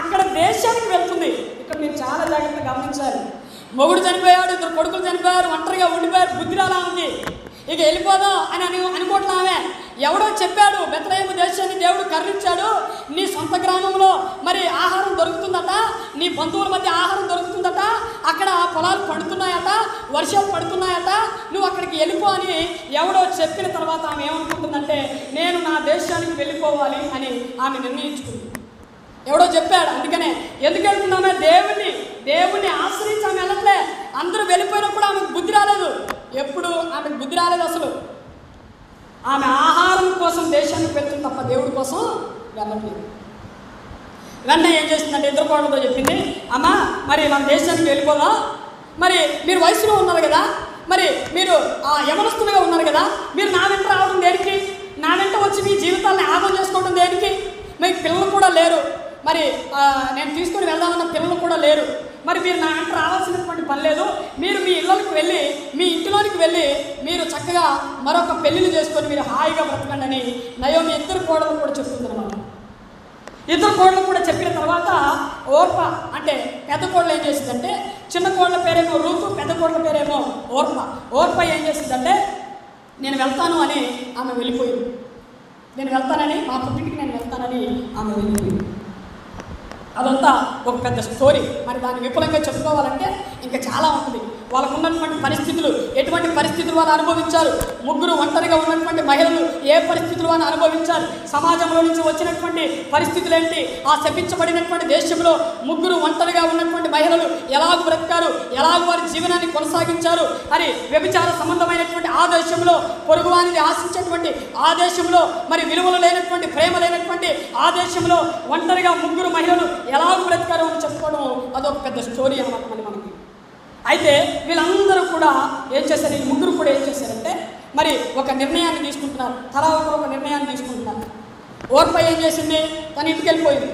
అక్కడ దేశానికి వెళ్తుంది. ఇక్కడ మీరు చాలా జాగ్రత్తగా గమనించాలి. మొగుడు చనిపోయాడు, ఇద్దరు కొడుకులు చనిపోయారు, ఒంటరిగా ఉండిపోయారు, బుద్ధి రాలా ఉంది. ఇక వెళ్ళిపోదాం అని అనుకోవట్లా. ఆమె ఎవడో చెప్పాడు, బెత్లెహేము దేశాన్ని దేవుడు కరుణించాడు, నీ సొంత గ్రామంలో మరి ఆహారం దొరుకుతుందట, నీ బంధువుల మధ్య ఆహారం దొరుకుతుందట, అక్కడ పొలాలు పండుతున్నాయట, వర్షాలు పడుతున్నాయట, నువ్వు అక్కడికి వెళ్ళిపో అని ఎవడో చెప్పిన తర్వాత ఆమె ఏమనుకుంటుందంటే, నేను నా దేశానికి వెళ్ళిపోవాలి అని ఆమె నిర్ణయించుకుంది. ఎవడో చెప్పాడు, అందుకనే ఎందుకు వెళ్తున్నామే, దేవుణ్ణి ఆశ్రయించి ఆమె వెళ్ళట్లే. అందరూ వెళ్ళిపోయినప్పుడు ఆమెకు బుద్ధి రాలేదు. ఎప్పుడు ఆమెకు బుద్ధి రాలేదు అసలు. ఆమె ఆహారం కోసం దేశానికి వెళ్తుంది తప్ప దేవుడి కోసం వెళ్ళట్లేదు. వెంటనే ఏం చేస్తుందంటే, ఇద్దరు కోడలతో చెప్పింది, అమ్మా మరి మన దేశానికి వెళ్ళిపోదాం, మరి మీరు వయసులో ఉన్నారు కదా, మరి మీరు యవనస్తులుగా ఉన్నారు కదా, మీరు నా వెంట రావడం దేనికి, నా వెంట వచ్చి మీ జీవితాన్ని ఆగం చేసుకోవడం దేనికి, మీకు పిల్లలు కూడా లేరు, మరి నేను తీసుకుని వెళ్దామన్న పిల్లలు కూడా లేరు, మరి మీరు నా వెంట రావాల్సినటువంటి పని లేదు, మీరు మీ ఇళ్ళకి వెళ్ళి మీ ఇంటిలోనికి వెళ్ళి మీరు చక్కగా మరొక పెళ్ళిళ్ళు చేసుకొని మీరు హాయిగా బ్రతకండి అని నయోమి ఇద్దరు కోడలు కూడా చెప్తుందన్నమాట. ఇద్దరు కోడలు కూడా చెప్పిన తర్వాత ఓర్ప అంటే పెద్ద కోడలు ఏం చేసిందంటే, చిన్న కోడల పేరేమో రూతు, పెద్ద కోడల పేరేమో ఓర్ప ఏం చేసిందంటే, నేను వెళ్తాను అని ఆమె వెళ్ళిపోయింది. మా పుట్టింటికి నేను వెళ్తానని ఆమె వెళ్ళిపోయింది. అదంతా ఒక పెద్ద స్టోరీ. మరి దాన్ని విపులంగా చెప్పుకోవాలంటే ఇంకా చాలా ఉంటుంది. వాళ్ళకు ఉన్నటువంటి పరిస్థితులు, ఎటువంటి పరిస్థితులు వాళ్ళు అనుభవించారు, ముగ్గురు ఒంటరిగా ఉన్నటువంటి మహిళలు ఏ పరిస్థితులు వాళ్ళు అనుభవించారు, సమాజంలో నుంచి వచ్చినటువంటి పరిస్థితులు ఏంటి, ఆ శపించబడినటువంటి దేశంలో ముగ్గురు ఒంటరిగా ఉన్నటువంటి మహిళలు ఎలాగ బ్రతికారు, ఎలాగ వారి జీవనాన్ని కొనసాగించారు అని, వ్యభిచార సంబంధమైనటువంటి ఆ దేశంలో, పొరుగువానిని ఆశించేటువంటి ఆ దేశంలో, మరి విలువలు లేనటువంటి ప్రేమ లేనటువంటి ఆ దేశంలో ఒంటరిగా ముగ్గురు మహిళలు ఎలాగ బ్రతికారు అని చెప్పుకోవడం అదొక పెద్ద స్టోరీ అన్నమాట మనకి. అయితే వీళ్ళందరూ కూడా ఏం చేశారు, ఈ ముగ్గురు కూడా ఏం చేశారంటే, మరి ఒక నిర్ణయాన్ని తీసుకుంటున్నారు, తలా ఒక నిర్ణయాన్ని తీసుకుంటున్నారు. ఓర్ప ఏం చేసింది, తన ఇంటికి వెళ్ళిపోయింది.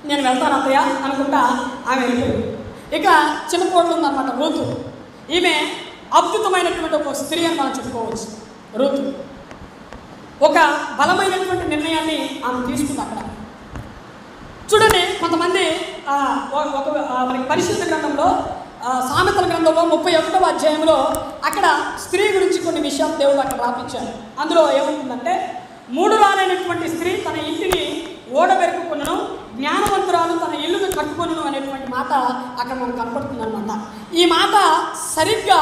నేను వెళ్తాను అత్తయ్య అనుకుంటా ఆమె వెళ్ళిపోయింది. ఇక చిన్న కోడలు ఉందన్నమాట రూతు. ఈమె అద్భుతమైనటువంటి ఒక స్త్రీ అని మనం చెప్పుకోవచ్చు. రూతు ఒక బలమైనటువంటి నిర్ణయాన్ని ఆమె తీసుకుంది అక్కడ. చూడండి, కొంతమంది మనకి పరిశుద్ధ గ్రంథంలో సామెతల గ్రంథంలో 31వ అధ్యాయంలో అక్కడ స్త్రీ గురించి కొన్ని విషయాలు దేవుడు అక్కడ రాపించారు. అందులో ఏముంటుందంటే, 3 రాలైనటువంటి స్త్రీ తన ఇంటిని ఓడబెరుకుకొనును, జ్ఞానవంతురాలు తన ఇల్లును కట్టుకొనును అనేటువంటి మాట అక్కడ మనకు కనపడుతుంది అనమాట. ఈ మాట సరిగ్గా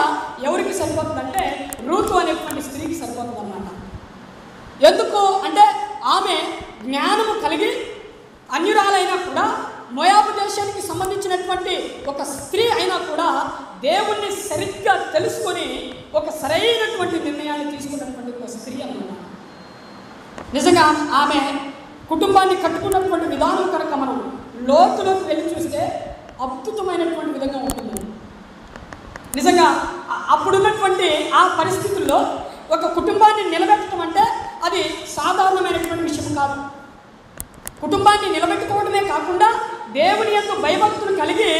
ఎవరికి సరిపోతుందంటే రూతు అనేటువంటి స్త్రీకి సరిపోతుంది అన్నమాట. ఎందుకు అంటే ఆమె జ్ఞానము కలిగి అన్యురాలైనా కూడా, మోయాబు దేశానికి సంబంధించినటువంటి ఒక స్త్రీ అయినా కూడా దేవుణ్ణి సరిగ్గా తెలుసుకొని ఒక సరైనటువంటి నిర్ణయాన్ని తీసుకున్నటువంటి ఒక స్త్రీ అన్నమాట. నిజంగా ఆమె కుటుంబాన్ని కట్టుకున్నటువంటి విధానం కనుక మనం లోతులోకి వెళ్ళి చూస్తే అద్భుతమైనటువంటి విధంగా ఉంటుంది. నిజంగా అప్పుడున్నటువంటి ఆ పరిస్థితుల్లో ఒక కుటుంబాన్ని నిలబెట్టడం అంటే అది సాధారణమైనటువంటి విషయం కాదు. కుటుంబాన్ని నిలబెట్టుకోవడమే కాకుండా దేవుని యొక్క భయభక్తులు కలిగి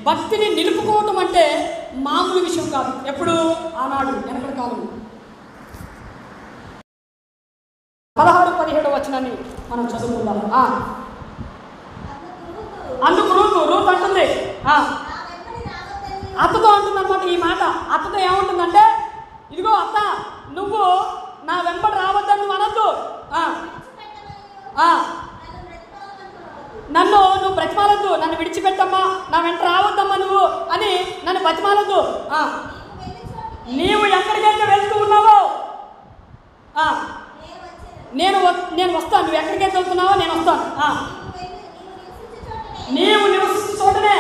భక్తిని నిలుపుకోవటం అంటే మామూలు విషయం కాదు. ఎప్పుడు ఆనాడు వెనకటి కాలం 16-17 వచనాన్ని మనం చదువుకుందాం. అందుకు రూతు అంటుంది, అత్తతో అంటుంది అనమాట ఈ మాట. అత్తతో ఏమంటుందంటే, ఇదిగో అత్త, నువ్వు నా వెంబడి రావద్దని నువ్వు అనొద్దు, నువ్వు బ్రతిమాలొద్దు, నన్ను విడిచిపెట్టమ్మా, నా వెంట రావద్దమ్మా నువ్వు అని నన్ను బ్రతిమాలొద్దు. నీవు ఎక్కడికైతే వెళ్తూ ఉన్నావో నేను వస్తాను. నువ్వు ఎక్కడికైతే వెళ్తున్నావో నేను వస్తాను. నీవు నివసించే చోటనే,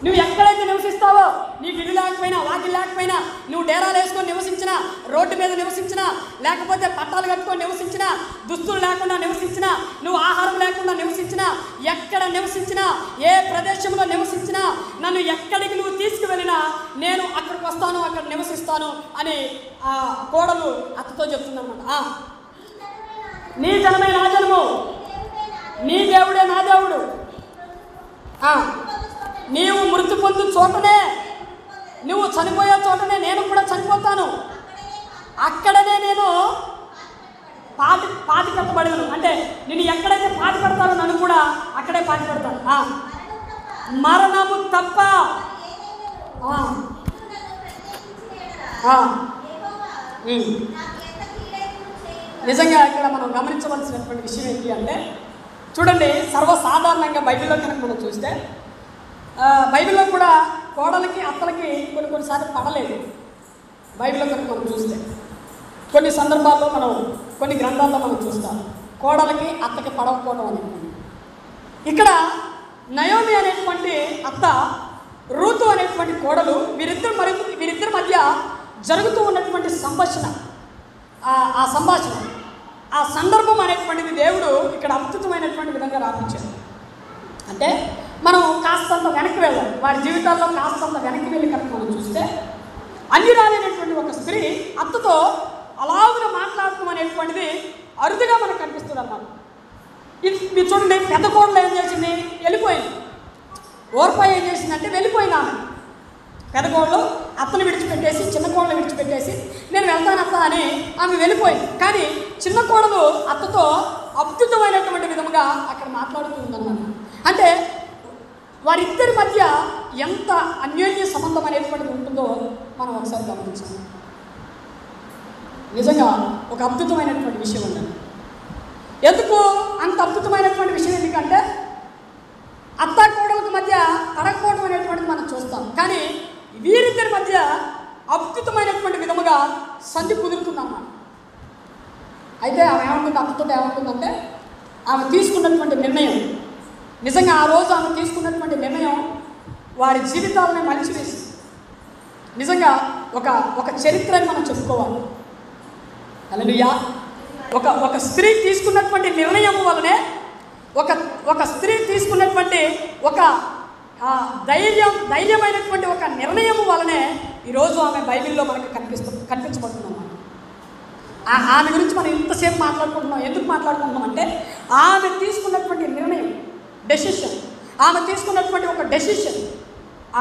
నువ్వు ఎక్కడైతే నివసిస్తావో, నీకు ఇల్లు లేకపోయినా, వాకిలు లేకపోయినా, నువ్వు డేరాలు వేసుకొని నివసించినా, రోడ్డు మీద నివసించినా, లేకపోతే పట్టాలు కట్టుకొని నివసించినా, దుస్తులు లేకుండా నివసించినా, నువ్వు ఆహారం లేకుండా నివసించినా, ఎక్కడ నివసించినా, ఏ ప్రదేశంలో నివసించినా, నన్ను ఎక్కడికి నువ్వు తీసుకువెళ్ళినా నేను అక్కడికి వస్తాను, అక్కడ నివసిస్తాను అని ఆ కోడలు అత్తతో చెప్తుందన్నమాట. నీ జనమే నా జనము, నీ దేవుడే నా దేవుడు, నీవు మృతి పొందు చోటనే, నువ్వు చనిపోయే చోటనే నేను కూడా చనిపోతాను, అక్కడనే నేను పాతి పెట్టబడను. అంటే నేను ఎక్కడైతే పాతి పెడతానో నన్ను కూడా అక్కడే పాతి పెడతాను. మరణము తప్ప నిజంగా ఇక్కడ మనం గమనించవలసినటువంటి విషయం ఏంటి అంటే, చూడండి, సర్వసాధారణంగా బైబిల్లో కనుక మనం చూస్తే బైబిల్లో కూడా కోడలకి అత్తలకి కొన్నిసార్లు పడలేదు. బైబిల్లో కనుక మనం చూస్తే కొన్ని సందర్భాల్లో మనం కొన్ని గ్రంథాల్లో మనం చూస్తాం కోడలకి అత్తకి పడకపోవడం అనేటువంటి. ఇక్కడ నయోమి అనేటువంటి అత్త, రూతు అనేటువంటి కోడలు, వీరిద్దరి మధ్య జరుగుతూ ఉన్నటువంటి సంభాషణ, ఆ సంభాషణ, ఆ సందర్భం అనేటువంటిది దేవుడు ఇక్కడ అద్భుతమైనటువంటి విధంగా రాపించాడు. అంటే మనం కాస్తంత వెనక్కి వెళ్ళాలి, వారి జీవితాల్లో కాస్తంత వెనక్కి వెళ్ళి కనుక మనం చూస్తే, అన్యురాలైనటువంటి ఒక స్త్రీ అత్తతో అలాగున మాట్లాడటం అనేటువంటిది అరుదుగా మనకు కనిపిస్తుంది అన్నమాట. ఇది మీరు చూడండి, పెద్ద కోడలు ఏం చేసింది, వెళ్ళిపోయింది. ఓర్ప ఏం చేసిందంటే వెళ్ళిపోయింది. ఆమె పెద్ద కోడలు అత్తను విడిచిపెట్టేసి, చిన్న కోడలు విడిచిపెట్టేసి నేను వెళ్తాను అత్త అని ఆమె వెళ్ళిపోయింది. కానీ చిన్న కోడలు అత్తతో అద్భుతమైనటువంటి విధంగా అక్కడ మాట్లాడుతూ ఉందన్నమాట. అంటే వారిద్దరి మధ్య ఎంత అన్యోన్య సంబంధం అనేటువంటిది ఉంటుందో మనం ఒకసారి గమనించాలి. నిజంగా ఒక అద్భుతమైనటువంటి విషయం ఉందండి. ఎందుకు అంత అద్భుతమైనటువంటి విషయం? ఎందుకంటే అత్త కోడలకు మధ్య పడకపోవడం అనేటువంటిది మనం చూస్తాం, కానీ వీరిద్దరి మధ్య అద్భుతమైనటువంటి విధముగా సంధి కుదురుతుందన్నమాట. అయితే ఆమె ఏమంటుంది, అత్తతో ఏమంటుందంటే, ఆమె తీసుకున్నటువంటి నిర్ణయం, నిజంగా ఆ రోజు ఆమె తీసుకున్నటువంటి నిర్ణయం వారి జీవితాలను మలిచివేసి నిజంగా ఒక చరిత్రని మనం చెప్పుకోవాలి. హల్లెలూయా. ఒక స్త్రీ తీసుకున్నటువంటి నిర్ణయం వల్లనే, ఒక స్త్రీ తీసుకున్నటువంటి ఒక ధైర్యమైనటువంటి ఒక నిర్ణయం వల్లనే ఈరోజు ఆమె బైబిల్లో మనకు కనిపించబడుతుంది అన్నమాట. ఆమె గురించి మనం ఇంతసేపు మాట్లాడుకుంటున్నాం. ఎందుకు మాట్లాడుకుంటున్నాం అంటే, ఆమె తీసుకున్నటువంటి నిర్ణయం, డెసిషన్, ఆమె తీసుకున్నటువంటి ఒక డెసిషన్,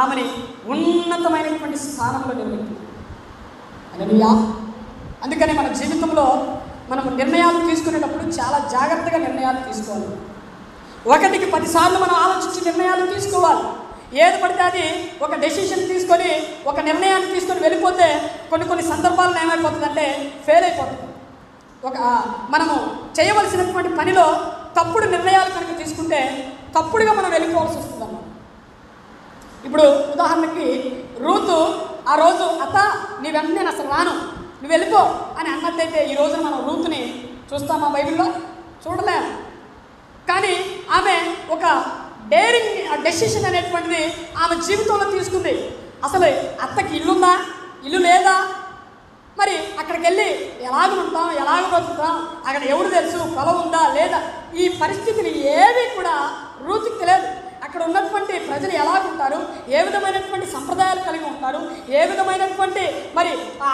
ఆమెని ఉన్నతమైనటువంటి స్థానంలో నిలబెట్టింది. హల్లెలూయా. అందుకని మన జీవితంలో మనం నిర్ణయాలు తీసుకునేటప్పుడు చాలా జాగ్రత్తగా నిర్ణయాలు తీసుకోవాలి. 1కి 10 సార్లు మనం ఆలోచించి నిర్ణయాలు తీసుకోవాలి. ఏది పడితే అది ఒక డెసిషన్ తీసుకొని ఒక నిర్ణయాన్ని తీసుకొని వెళ్ళిపోతే కొన్ని సందర్భాలను ఏమైపోతుందంటే ఫెయిల్ అయిపోతుంది. మనము చేయవలసినటువంటి పనిలో తప్పుడు నిర్ణయాలు కనుక తీసుకుంటే తప్పుడుగా మనం వెళ్ళిపోవాల్సి వస్తుందన్నమాట. ఇప్పుడు ఉదాహరణకి రూతు ఆ రోజు అత్త నీ వెంటనే నేను అసలు రాను, నువ్వు వెళ్ళిపో అని అన్నట్టయితే ఈ రోజున మనం రూతుని చూస్తామా బైబిల్లో? చూడలేము. కానీ ఆమె ఒక డేరింగ్ డెసిషన్ అనేటువంటిది ఆమె జీవితంలో తీసుకుంది. అసలు అత్తకి ఇల్లుందా, ఇల్లు లేదా, మరి అక్కడికి వెళ్ళి ఎలాగ ఉంటాం, ఎలాగ బతుకుతాం, అక్కడ ఎవరు తెలుసు, పొలం ఉందా లేదా, ఈ పరిస్థితులు ఏవి కూడా రూతుకి తెలియదు. అక్కడ ఉన్నటువంటి ప్రజలు ఎలాగుంటారు, ఏ విధమైనటువంటి సంప్రదాయాలు కలిగి ఉంటారు, ఏ విధమైనటువంటి మరి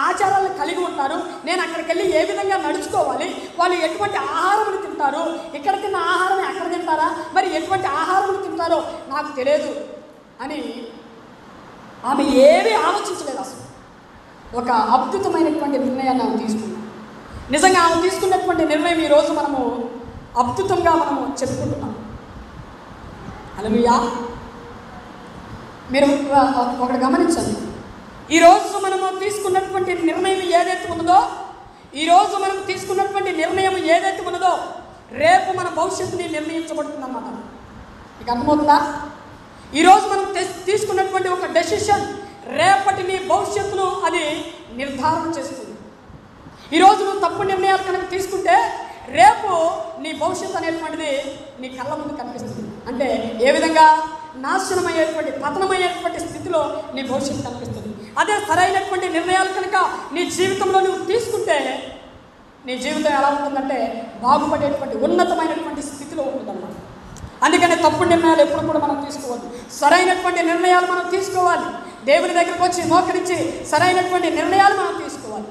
ఆచారాలను కలిగి ఉంటారు, నేను అక్కడికి వెళ్ళి ఏ విధంగా నడుచుకోవాలి, వాళ్ళు ఎటువంటి ఆహారం తింటారు, ఇక్కడ తిన్న ఆహారం అక్కడ తింటారా, మరి ఎటువంటి ఆహారం తింటారో నాకు తెలియదు అని ఆమె ఏమీ ఆలోచించలేదు. అసలు ఒక అద్భుతమైనటువంటి నిర్ణయాన్ని ఆమె తీసుకున్నాం. నిజంగా ఆమె తీసుకున్నటువంటి నిర్ణయం ఈరోజు మనము అద్భుతంగా మనము చెప్పుకుంటున్నాం. హల్లెలూయా. మీరు ఒకటి గమనించండి. ఈరోజు మనము తీసుకున్నటువంటి నిర్ణయం ఏదైతే ఉన్నదో, ఈరోజు మనం తీసుకున్నటువంటి నిర్ణయం ఏదైతే ఉన్నదో రేపు మన భవిష్యత్తుని నిర్ణయించబడుతుందన్నమాట. మీకు అర్థమవుతుందా? ఈరోజు మనం తీసుకున్నటువంటి ఒక డెసిషన్ రేపటి నీ భవిష్యత్తును అది నిర్ధారణ చేస్తుంది. ఈరోజు నువ్వు తప్పు నిర్ణయాలు కనుక తీసుకుంటే రేపు నీ భవిష్యత్తు అనేటువంటిది నీ కళ్ళ ముందు కనిపిస్తుంది. అంటే ఏ విధంగా నాశనమయ్యేటువంటి పతనమయ్యేటువంటి స్థితిలో నీ భవిష్యత్తు కనిపిస్తుంది. అదే సరైనటువంటి నిర్ణయాలు కనుక నీ జీవితంలో నువ్వు తీసుకుంటే నీ జీవితం ఎలా ఉంటుందంటే బాగుపడేటువంటి ఉన్నతమైనటువంటి స్థితిలో ఉంటుందన్నమాట. అందుకని తప్పుడు నిర్ణయాలు ఎప్పుడు కూడా మనం తీసుకోవద్దు. సరైనటువంటి నిర్ణయాలు మనం తీసుకోవాలి. దేవుని దగ్గరకు వచ్చి మోకరించి సరైనటువంటి నిర్ణయాలు మనం తీసుకోవాలి.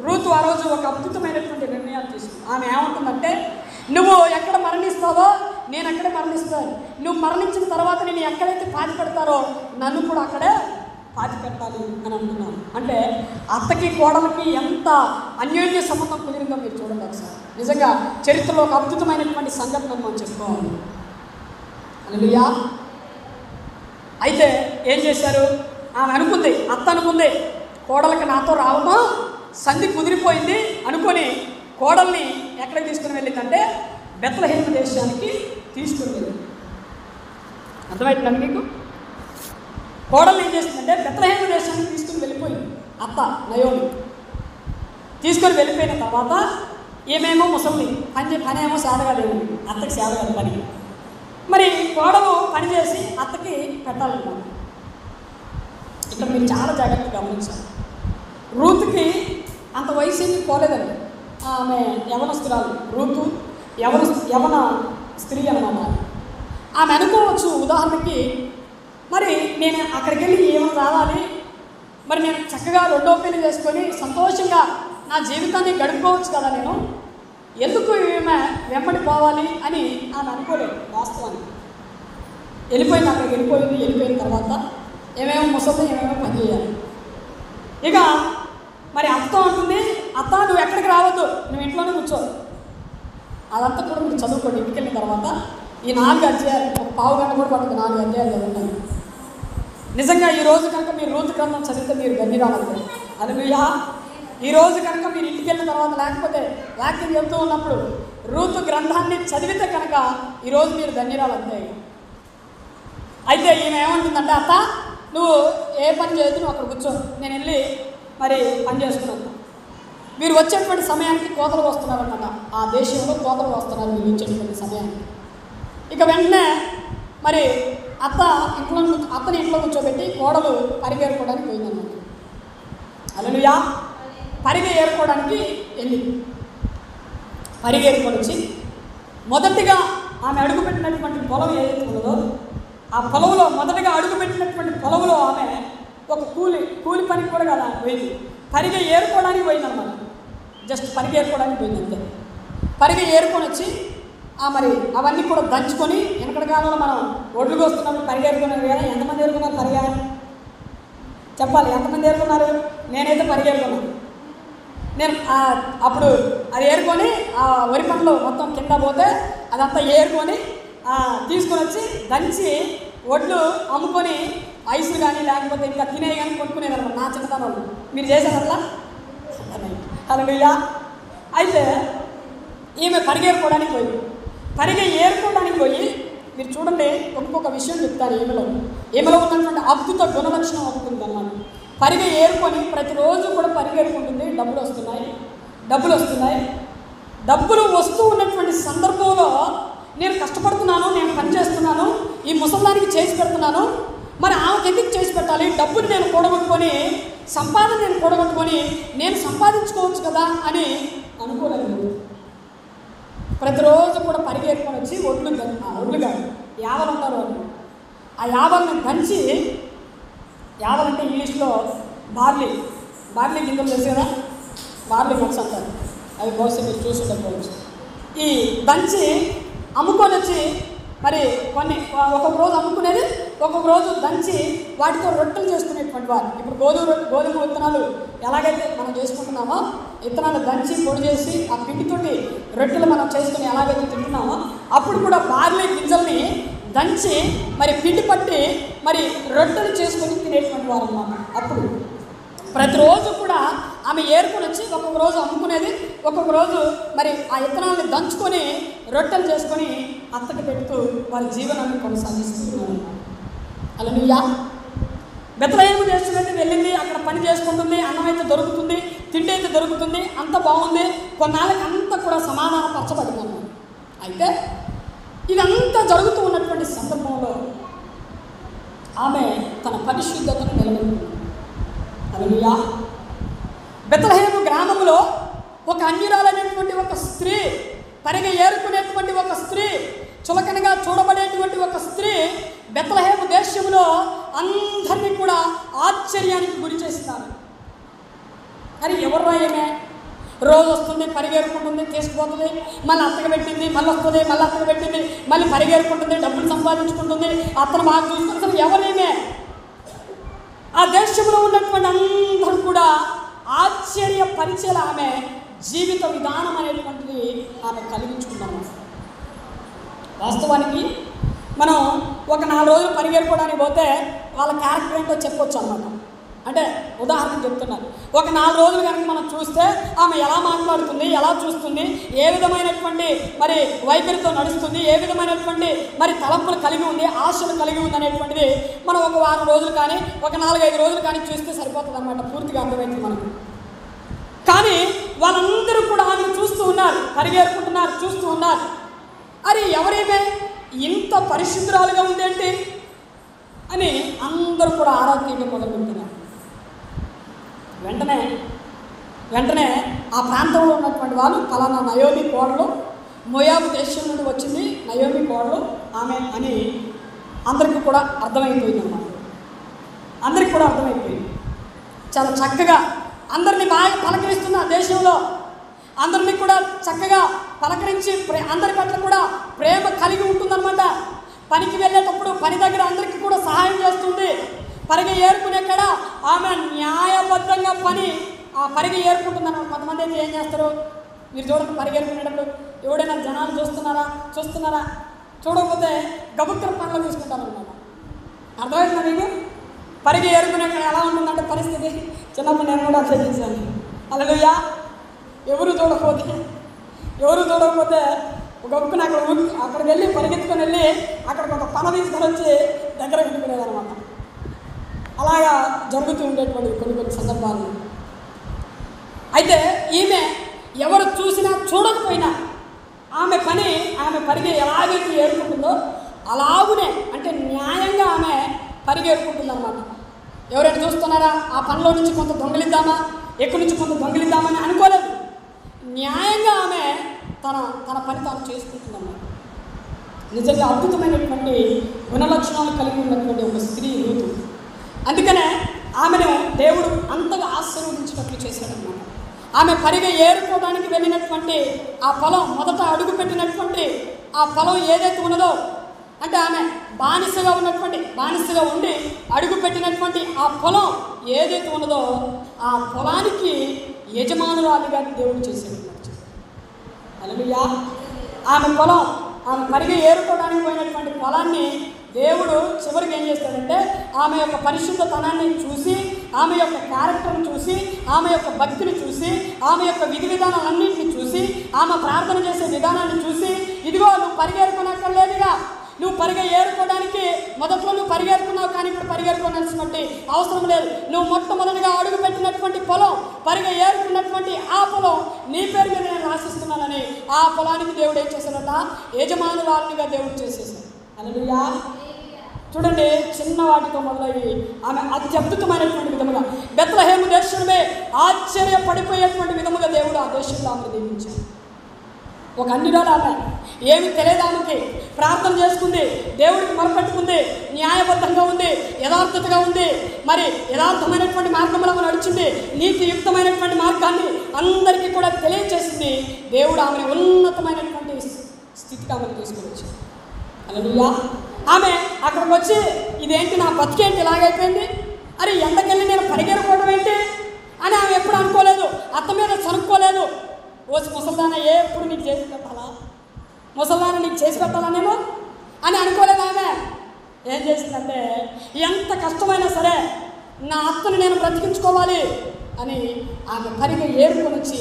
రూతు ఆ రోజు ఒక అద్భుతమైనటువంటి నిర్ణయాలు తీసుకుంది. ఆమె ఏమంటుందంటే, నువ్వు ఎక్కడ మరణిస్తావో నేను అక్కడే మరణిస్తాను, నువ్వు మరణించిన తర్వాత నేను ఎక్కడైతే పాతి పెడతారో నన్ను కూడా అక్కడే పాతి పెట్టాలి అని అంటున్నాను. అంటే అత్తకి కోడలకి ఎంత అన్యోన్య సంబంధం కుదిరిందో మీరు చూడండి ఒకసారి. నిజంగా చరిత్రలో ఒక అద్భుతమైనటువంటి సంఘటనను మనం చెప్పుకోవాలి. హల్లెలూయా. అయితే ఏం చేశారు? ఆమె అనుకుంది, అత్త అనుకుంది, కోడలకి నాతో రావడం సంధి కుదిరిపోయింది అనుకొని కోడల్ని ఎక్కడికి తీసుకుని వెళ్ళిందంటే బెత్లెహేము దేశానికి తీసుకుని వెళ్ళింది. అర్థమవుతుందండి మీకు? కోడల్ని ఏం చేసిందంటే బెత్లెహేము దేశానికి తీసుకుని వెళ్ళిపోయింది. అత్త నయోమి తీసుకొని వెళ్ళిపోయిన తర్వాత ఏమేమో ముసలి పనేమో సేదగాలేదు, అత్తకి సేదగాలి పని. మరి కోడలు పనిచేసి అత్తకి పెట్టాలన్నమాట. ఇక్కడ మీరు చాలా జాగ్రత్తగా గమనించాలి. రూతుకి అంత వయసు ఏమి పోలేదండి. ఆమె యవనస్తురాలు. రూతు యవన స్త్రీ అన్నమాట. ఆమె అనుకోవచ్చు ఉదాహరణకి, మరి నేను అక్కడికి వెళ్ళి ఏమైనా రావాలి, మరి నేను చక్కగా రెండో పెళ్లి చేసుకొని సంతోషంగా నా జీవితాన్ని గడుపుకోవచ్చు కదా, నేను ఎందుకు ఈమె వెంబడి పోవాలి అని ఆమె అనుకోలేదు. వాస్తవానికి వెళ్ళిపోయింది, అక్కడికి వెళ్ళిపోయిన తర్వాత ఏమేమో ముసలి ఏమేమో పని చేయాలి. ఇక మరి అత్త అంటుంది, అత్త నువ్వు ఎక్కడికి రావద్దు, నువ్వు ఇంట్లోనే కూర్చో. అదంతా కూడా మీరు చదువుకోండి. ఇంటికి వెళ్ళిన తర్వాత ఈ 4 అధ్యాయాలు, ఒక పావు గంట కూడా పడుతుంది 4 అధ్యాయాలు చదువుతాను. నిజంగా ఈరోజు కనుక మీరు రూతు గ్రంథం చదివితే మీరు ధన్యరావాలి. హల్లెలూయా. ఈరోజు కనుక మీరు ఇంటికి వెళ్ళిన తర్వాత, లేకపోతే వాక్యం చెబుతూ ఉన్నప్పుడు రూతు గ్రంథాన్ని చదివితే కనుక ఈరోజు మీరు ధన్యరాలు అంతే. అయితే ఈమె ఏమంటుందంటే, అత్త నువ్వు ఏ పని చేయొద్దు, నువ్వు అక్కడ కూర్చో, నేను వెళ్ళి మరి పని చేసుకున్నాను. మీరు వచ్చేటువంటి సమయానికి కోతలు వస్తున్నారన్నమాట. ఆ దేశంలో కోతలు వస్తున్నారు మీరు వచ్చేటువంటి సమయానికి. ఇక వెంటనే మరి అత్తని ఇంట్లో కూర్చోబెట్టి కోడలు పరిగెరుకోవడానికి పోయిందన్నమాట. హల్లెలూయా. పరిగె ఏరుకోవడానికి వెళ్ళింది. పరిగెరుకొని వచ్చి మొదటిగా ఆమె అడుగుపెట్టినటువంటి పొలం ఏదైతే ఉన్నదో ఆ పొలంలో, మొదటిగా అడుగుపెట్టినటువంటి పొలంలో ఆమె ఒక కూలి పనికి కూడా కదా పోయింది. పరిగె ఏరుకోవడానికి పోయిందన్నమాట. జస్ట్ పరిగె ఏరుకోవడానికి పోయింది అంతే. పరిగె ఏరుకొని వచ్చి మరి అవన్నీ కూడా దంచుకొని వెనకటి కాలంలో మనం ఒడ్లుగా వస్తున్నప్పుడు పరిగెడుకున్నారు కదా. ఎంతమంది ఏరుకున్నారు పరిగా చెప్పాలి? ఎంతమంది ఏరుకున్నారు? నేనైతే పరిగెడుకున్నాను. నేను అప్పుడు అది ఏరుకొని ఆ వరి పండ్లు మొత్తం కింద పోతే అదంతా ఏరుకొని తీసుకొని వచ్చి దంచి ఒడ్లు అమ్ముకొని ఐసులు కానీ లేకపోతే ఇంకా తినేవి కానీ కొనుక్కునేదన్నమాట నా చిన్నతనంలో. మీరు చేశారు అట్లా? హల్లెలూయా. అయితే ఈమె పరిగెరుకోవడానికి పోయి ఏరుకోవడానికి పోయి మీరు చూడండి, ఒక్కొక్క విషయం చెప్తాను. ఈమెలో ఉన్నటువంటి అద్భుత గుణలక్షణం అవుతుంది అన్నమాట. పరిగె ఏరుకొని ప్రతిరోజు కూడా పరిగెరుకుంటుంది. డబ్బులు వస్తున్నాయి. డబ్బులు వస్తూ ఉన్నటువంటి సందర్భంలో నేను కష్టపడుతున్నాను, నేను పని చేస్తున్నాను, ఈ ముసలానికి చేసి పెడుతున్నాను, మరి ఆమెకి ఎందుకు చేసి పెట్టాలి? డబ్బుని నేను కూడగొట్టుకొని సంపాదన నేను సంపాదించుకోవచ్చు కదా అని అనుకోలేదు. ప్రతిరోజు కూడా పరిగెత్తుకొని వచ్చి ఒడ్లుగా యావలు ఉంటారు వాళ్ళు. ఆ యావల్ని దంచి, యావలంటే ఇంగ్లీష్లో బార్లీ గింజలు తెలుసు కదా, బార్లీ నట్స్ అంటారు. అవి బహుశా మీరు చూసుకుంటారు. ఈ దంచి అమ్ముకొని వచ్చి మరి కొన్ని ఒక్కొక్క రోజు అమ్ముకునేది, ఒక్కొక్క రోజు దంచి వాటితో రొట్టెలు చేసుకునేటువంటి వారు. ఇప్పుడు గోధుమ విత్తనాలు ఎలాగైతే మనం చేసుకుంటున్నామో, విత్తనాలు దంచి పొడి చేసి ఆ పిండితోటి రొట్టెలు మనం చేసుకుని ఎలాగైతే తింటున్నామో, అప్పుడు కూడా బార్లీ గింజల్ని దంచి మరి పిండి పట్టి మరి రొట్టెలు చేసుకొని తినేటువంటి వారు అన్నమాట. అప్పుడు ప్రతిరోజు కూడా ఆమె ఏరుకొని వచ్చి ఒక్కొక్క రోజు అమ్ముకునేది, ఒక్కొక్క రోజు మరి ఆ విత్తనాలని దంచుకొని రొట్టెలు చేసుకొని అత్తకి పెడుతూ వారి జీవనాన్ని కొనసాగిస్తున్నారు. హల్లెలూయా. బెత్లెహేము దేశంలోకి వెళ్ళింది, అక్కడ పని చేసుకుంటుంది, అన్నం అయితే దొరుకుతుంది, తిండి అయితే దొరుకుతుంది, అంత బాగుంది. కొన్నాళ్ళకి అంతా కూడా సమాధానపరచబడింది. అయితే ఇదంతా జరుగుతూ ఉన్నటువంటి సందర్భంలో ఆమె తన పరిశుద్ధతను నిలబెట్టుకుంది. హల్లెలూయా. బెత్లెహేము గ్రామంలో ఒక అన్యురాలైనటువంటి ఒక స్త్రీ, పరిగె ఏరుకునేటువంటి ఒక స్త్రీ, చులకనగా చూడబడేటువంటి ఒక స్త్రీ బెత్లెహేము దేశంలో అందరినీ కూడా ఆశ్చర్యానికి గురి చేస్తారు. అని ఎవర్రా ఏమే? రోజు వస్తుంది, పరిగెరుకుంటుంది, తీసుకుపోతుంది, మళ్ళీ అత్తగా పెట్టింది, మళ్ళీ వస్తుంది, మళ్ళీ అత్తగా పెట్టింది, మళ్ళీ పరిగెరుకుంటుంది, డబ్బులు సంపాదించుకుంటుంది, అతను బాగా చూసుకుంటుంది. ఎవరేమే? ఆ దేశంలో ఉన్నటువంటి అందరూ కూడా ఆశ్చర్యపరిచేల ఆమె జీవిత విధానం అనేటువంటిది ఆమె కలిగించుకున్నాము. వాస్తవానికి మనం ఒక 4 రోజులు పరిగెరుకోవడానికి పోతే వాళ్ళ క్యారెక్టర్ ఏంటో చెప్పొచ్చు అన్నమాట. అంటే ఉదాహరణకు చెప్తున్నాను, ఒక 4 రోజులు కనుక మనం చూస్తే ఆమె ఎలా మాట్లాడుతుంది, ఎలా చూస్తుంది, ఏ విధమైనటువంటి మరి వైఖరితో నడుస్తుంది, ఏ విధమైనటువంటి మరి తలంపులు కలిగి ఉంది, ఆశలు కలిగి ఉంది అనేటువంటిది మనం ఒక 1 రోజులు కానీ ఒక 4-5 రోజులు కానీ చూస్తే సరిపోతుంది అన్నమాట. పూర్తిగా అర్థమైంది మనకు. కానీ వాళ్ళందరూ కూడా ఆమెను చూస్తూ ఉన్నారు, పరిగెరుకుంటున్నారు, చూస్తూ ఉన్నారు. అరే ఎవరేమే ఇంత పరిశుద్ధురాలుగా ఉందేంటి అని అందరూ కూడా ఆరాధ్యంగా మొదలుపెట్టినారు. వెంటనే ఆ ప్రాంతంలో ఉన్నటువంటి వాళ్ళు ఫలానా నయోమి కోడలు, మోయాబు దేశం నుండి వచ్చింది నయోమి కోడలు ఆమె అని అందరికీ కూడా అర్థమైపోయింది అన్నమాట. అందరికీ కూడా అర్థమైపోయింది. చాలా చక్కగా అందరినీ బాగా పలకరిస్తున్న ఆ దేశంలో అందరినీ కూడా చక్కగా పలకరించి అందరి పట్ల కూడా ప్రేమ కలిగి ఉంటుందన్నమాట. పనికి వెళ్ళేటప్పుడు పని దగ్గర అందరికీ కూడా సహాయం చేస్తుంది. పరిగె ఏరుకునే కాడ ఆమె న్యాయబద్ధంగా పరిగె ఏరుకుంటుందన్నమాట. కొంతమంది అయితే ఏం చేస్తారు, మీరు చూడండి, పరిగెరుకునేటప్పుడు ఎవడైనా జనాలు చూస్తున్నారా చూడకపోతే గబుక్కర పనులు తీసుకుంటారన్నమాట. అర్థమైందా మీకు? పరిగె ఏరుకునే కాడ ఎలా ఉంటుందంటే పరిస్థితి, చిన్నప్పుడు నేను కూడా అట్లా చేశాను. హల్లెలూయా. ఎవరు చూడకపోతే గొప్పని అక్కడికి వెళ్ళి పరిగెత్తుకొని వెళ్ళి అక్కడ ఒక పన తీసుకొని వచ్చి దగ్గర పెట్టుకునేదన్నమాట. అలాగా జరుగుతూ ఉండేటువంటి కొన్ని సందర్భాలు. అయితే ఈమె ఎవరు చూసినా చూడకపోయినా ఆమె పరిగె ఎలాగైతే ఏరుకుంటుందో అలాగునే అంటే న్యాయంగా ఆమె పరిగెరుకుంటుందన్నమాట. ఎవరైనా చూస్తున్నారా? ఆ పనిలో నుంచి కొంత దొంగలిద్దామా, ఎక్కడి నుంచి కొంత దొంగలిద్దామని అనుకోలేదు. న్యాయంగా ఆమె తన పని తాను చేసుకుంటుందన్నమాట. నిజంగా అద్భుతమైనటువంటి గుణలక్షణాలు కలిగి ఉన్నటువంటి ఒక స్త్రీ రూతు. అందుకనే ఆమెను దేవుడు అంతగా ఆశీర్వదించినట్లు చేశాడన్నమాట. ఆమె పరిగె ఏరుకోవడానికి వెళ్ళినటువంటి ఆ పొలం మొదట అడుగు పెట్టినటువంటి ఆ పొలం ఏదైతే ఉన్నదో, అంటే ఆమె బానిసగా ఉండి అడుగు పెట్టినటువంటి ఆ పొలం ఏదైతే ఉన్నదో ఆ పొలానికి యజమానురాలిగా దేవుడు చేశాడు. హల్లెలూయా. ఆమె పరిగె ఏరుకోవడానికి పోయినటువంటి పొలాన్ని దేవుడు చివరికి ఏం చేస్తాడంటే ఆమె యొక్క పరిశుద్ధతనాన్ని చూసి, ఆమె యొక్క క్యారెక్టర్ని చూసి, ఆమె యొక్క భక్తిని చూసి, ఆమె యొక్క విధి విధానాలన్నింటినీ చూసి, ఆమె ప్రార్థన చేసే విధానాన్ని చూసి, ఇదిగో నువ్వు పరిగెరుకోనక్కర్లేదుగా, నువ్వు ఏరుకోవడానికి మొదట్లో నువ్వు పరిగెడుతున్నావు, కానీ ఇప్పుడు పరిగెడుకోవాల్సినటువంటి అవసరం లేదు. నువ్వు మొట్టమొదటిగా అడుగు పెట్టినటువంటి పొలం, ఏరుకున్నటువంటి ఆ పొలం నీ పేరు మీద నేను రాసిస్తున్నానని ఆ పొలానికి దేవుడు ఏం చేశాడట? యజమానురాలినిగా దేవుడు చేసేసాడు. హల్లెలూయా. చూడండి, చిన్న వాటితో మొదలయ్యి ఆమె అత్యద్భుతమైనటువంటి విధముగా బెత్లెహేము దేశమే ఆశ్చర్యపడిపోయేటువంటి విధముగా దేవుడు ఆ దేశంలో ఆమెను దీవించాడు. ఒక అన్యురాలు ఆమె, ఏమి తెలియదు ఆమెకి, ప్రార్థన చేసుకుంది, దేవుడికి మొరపెట్టుకుంది, న్యాయబద్ధంగా ఉంది, యథార్థతగా ఉంది, మరి యథార్థమైనటువంటి మార్గంలో నడిచింది, నీతియుక్తమైనటువంటి మార్గాన్ని అందరికీ కూడా తెలియచేసింది. దేవుడు ఆమెను ఉన్నతమైనటువంటి స్థితికి ఆమెను తీసుకుని వచ్చింది. హల్లెలూయా. ఆమె అక్కడికి వచ్చి, ఇదేంటి నా బతికేంటి ఇలాగైపోయింది, అరే ఎండకెళ్ళి నేను పరిగెరుకోవడం ఏంటి అని ఆమె ఎప్పుడు అనుకోలేదు. అత్త మీద చనుక్కోలేదు. ముసల్దాన ఎప్పుడు నీకు చేసి పెట్టాలా, ముసల్దాన నీకు చేసి పెట్టాలా నేను అని అనుకోలేదు. ఆమె ఏం చేసిందంటే, ఎంత కష్టమైనా సరే నా అత్తను నేను బ్రతికించుకోవాలి అని ఆమె ఏరుకొని వచ్చి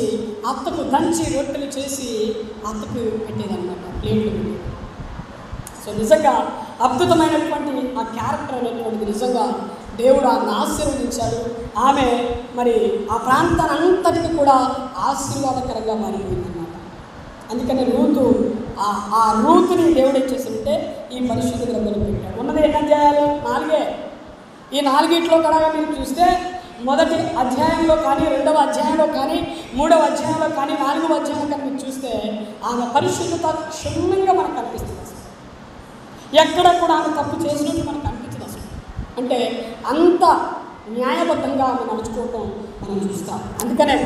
అత్తకు దంచి రొట్టెలు చేసి అత్తకు పెట్టేదన్నమాట, ప్లేట్లు. సో నిజంగా అద్భుతమైనటువంటి ఆ క్యారెక్టర్ అనేటువంటిది నిజంగా దేవుడు ఆమెను ఆశీర్వదించాడు. ఆమె మరి ఆ ప్రాంతానంతటికి కూడా ఆశీర్వాదకరంగా మారిపోయిందన్నమాట. అందుకని ఆ రూతుని దేవుడు ఏం చేసిందంటే ఈ పరిశుద్ధ గ్రంథంలో పెట్టాడు. ఉన్నది ఎన్ని అధ్యాయాలు? 4. ఈ 4 కూడా మీరు చూస్తే మొదటి అధ్యాయంలో కానీ, 2వ అధ్యాయంలో కానీ, 3వ అధ్యాయంలో కానీ, 4వ అధ్యాయంలో కానీ మీరు చూస్తే ఆమె పరిశుద్ధత క్షుణ్ణంగా మనకు కనిపిస్తుంది. ఎక్కడ కూడా ఆమె తప్పు చేసినట్టు మనకు అనిపించదు అసలు. అంటే అంత న్యాయబద్ధంగా ఆమె నడుచుకోవటం మనం చూస్తాం. అందుకనే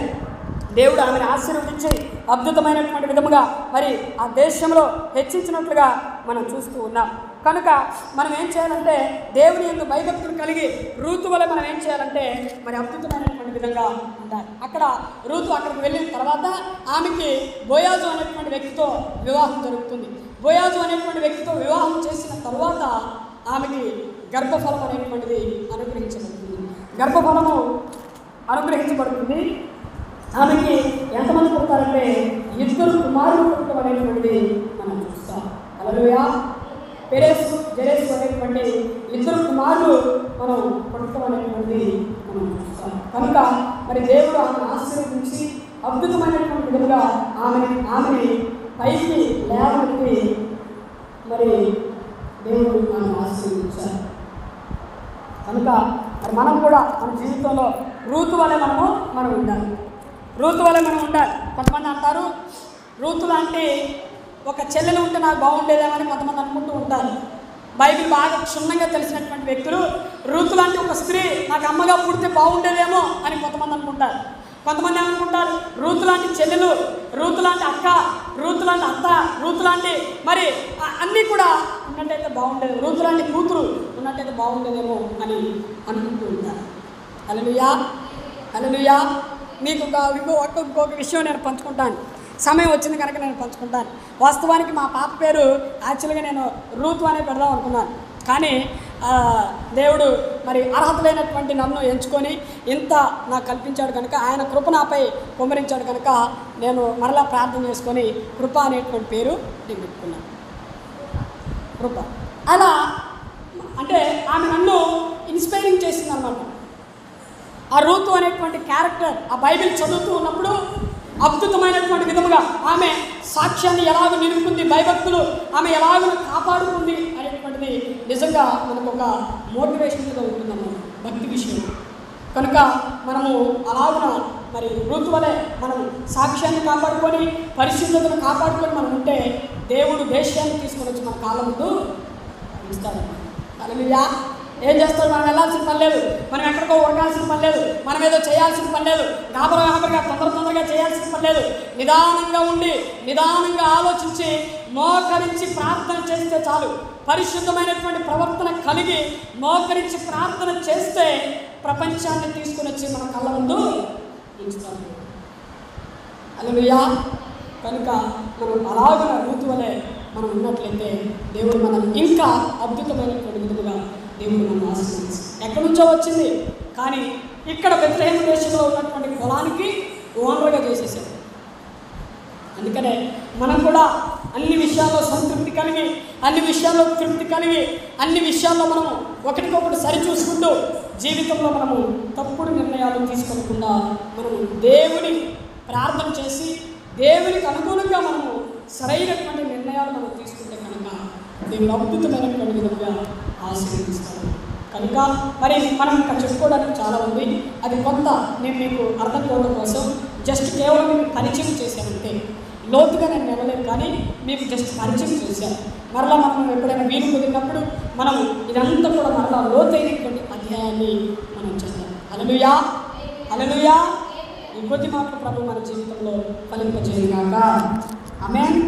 దేవుడు ఆమెను ఆశీర్వదించి అద్భుతమైనటువంటి విధముగా మరి ఆ దేశంలో హెచ్చించినట్లుగా మనం చూస్తూ ఉన్నాం. కనుక మనం ఏం చేయాలంటే, దేవుని యందు భయభక్తులు కలిగి రూతు వల్ల మనం ఏం చేయాలంటే మరి అద్భుతమైనటువంటి విధంగా ఉండాలి. అక్కడ రూతు అక్కడికి వెళ్ళిన తర్వాత ఆమెకి బోయాజు అనేటువంటి వ్యక్తితో వివాహం జరుగుతుంది. బోయాజు అనేటువంటి వ్యక్తితో వివాహం చేసిన తర్వాత ఆమెకి గర్భఫలం అనేటువంటిది అనుగ్రహించబడుతుంది. గర్భఫలము అనుగ్రహించబడుతుంది. ఆమెకి ఎంతమంది పుడతారంటే 2 కుమారులు పుట్టడం అనేటువంటిది మనం చూస్తాం. హల్లెలూయా. పెరెసు జెరెసు అనేటువంటి 2 కుమారులు మనం పుట్టడం అనేటువంటిది మనం చూస్తాం. కనుక మరి దేవుడు ఆమెను ఆశీర్వదించి అద్భుతమైనటువంటి విధంగా ఆమెని పైకి లేవనెత్తి మరి దేవుడు ఆమెను ఆశీర్వదించారు. కనుక మరి మనం కూడా మన జీవితంలో రూతు వలె మనం ఉండాలి. రూతు వలె మనం ఉండాలి. కొంతమంది అంటారు, రూతు లాంటి ఒక చెల్లెలు ఉంటే నాకు బాగుండేదేమని కొంతమంది అనుకుంటూ ఉంటారు. బైబిల్ బాగా క్షుణ్ణంగా తెలిసినటువంటి వ్యక్తులు రూతు లాంటి ఒక స్త్రీ నాకు అమ్మగా పుడితే బాగుండేదేమో అని కొంతమంది అనుకుంటారు. కొంతమంది ఏమనుకుంటారు, రూతు లాంటి చెల్లెలు, రూతు లాంటి అక్క, రూతు లాంటి అత్త, రూతు లాంటి మరి అన్నీ కూడా ఉన్నట్టయితే బాగుండేది, రూతు లాంటి కూతురు ఉన్నట్టయితే బాగుండేదేమో అని అనుకుంటూ ఉంటారు. హల్లెలూయా. హల్లెలూయా. మీకు ఇంకొక విషయం నేను పంచుకుంటాను. సమయం వచ్చింది కనుక నేను పంచుకుంటాను. వాస్తవానికి మా పాప పేరు యాక్చువల్గా నేను రూతు అనే పెడదాం అనుకున్నాను. కానీ దేవుడు మరి అర్హత లేనటువంటి నన్ను ఎంచుకొని ఇంత నాకు కల్పించాడు కనుక, ఆయన కృప నాపై కుమ్మరించాడు కనుక నేను మరలా ప్రార్థన చేసుకొని కృప అనేటువంటి పేరు నేను పెట్టుకున్నాను. కృప అలా అంటే ఆమె నన్ను ఇన్స్పైరింగ్ చేసింది అన్నమాట. ఆ రూతు అనేటువంటి క్యారెక్టర్ ఆ బైబిల్ చదువుతూ ఉన్నప్పుడు అద్భుతమైనటువంటి విధముగా ఆమె సాక్ష్యాన్ని ఎలాగ నిలుపుకుంది, భయభక్తులు ఆమె ఎలాగ కాపాడుకుంది అనేటువంటిది నిజంగా మనకు ఒక మోటివేషన్గా ఉంటుందన్నమాట భక్తి విషయం. కనుక మనము అలాగున మరి రూతు వలె మనం సాక్ష్యాన్ని కాపాడుకొని పరిశుద్ధతను కాపాడుకొని మనం ఉంటే దేవుడు దేశాన్ని తీసుకొని వచ్చి మన కాళ్ళ ముందు ఇస్తాడన్నమాట. హల్లెలూయా. ఏం చేస్తాడు? మనం వెళ్ళాల్సిన పని లేదు, మనం ఎక్కడికో ఉరకాల్సిన పని లేదు, మనం ఏదో చేయాల్సిన పని లేదు, గాబరగా తొందరగా చేయాల్సిన పని లేదు. నిదానంగా ఉండి నిదానంగా ఆలోచించి మోకరించి ప్రార్థన చేస్తే చాలు. పరిశుద్ధమైనటువంటి ప్రవర్తన కలిగి మోకరించి ప్రార్థన చేస్తే ప్రపంచాన్ని తీసుకుని వచ్చి మన కళ్ళ ముందు ఉంచుతాము. హల్లెలూయా. కనుక మనం అలాగ రూతు వలె మనం ఉన్నట్లయితే దేవుడు మనం ఇంకా అద్భుతమైనటువంటి విధముగా దేవుడు మనం ఆశీర్వదిస్తాడు. ఎక్కడి నుంచో వచ్చింది, కానీ ఇక్కడ బెత్లెహేము దేశంలో ఉన్నటువంటి పొలానికి ఓనర్గా చేసేసాడు. అందుకనే మనం కూడా అన్ని విషయాల్లో సంతృప్తి కలిగి, అన్ని విషయాల్లో తృప్తి కలిగి, అన్ని విషయాల్లో మనము ఒకటికొకటి సరిచూసుకుంటూ జీవితంలో మనము తప్పుడు నిర్ణయాలు తీసుకోకుండా మనము దేవుని ప్రార్థన చేసి దేవునికి అనుగుణంగా మనము సరైనటువంటి నిర్ణయాలు మనం తీసుకుంటే కనుక దేవుడు అద్భుతమైనటువంటి విధంగా ఆశీర్వదిస్తాడు. కనుక మరి మనం ఇంకా చెప్పుకోవడానికి చాలా ఉంది. అది కొంత నేను మీకు అర్థం కావడం కోసం జస్ట్ కేవలం మీకు పరిచయం చేశానంటే, లోతుగా నేను వెళ్ళలేదు, కానీ మీకు జస్ట్ పరిచయం చేశాను. మరలా మనం ఎప్పుడైనా వీలు కుదిరినప్పుడు మనం ఇదంతా కూడా మరలా లోతైనటువంటి అధ్యాయాన్ని మనం చేద్దాం. హల్లెలూయా, హల్లెలూయా. ఈ కొద్ది మాత్రం ప్రభు మన జీవితంలో ఫలింపజేయగాక. ఆమేన్.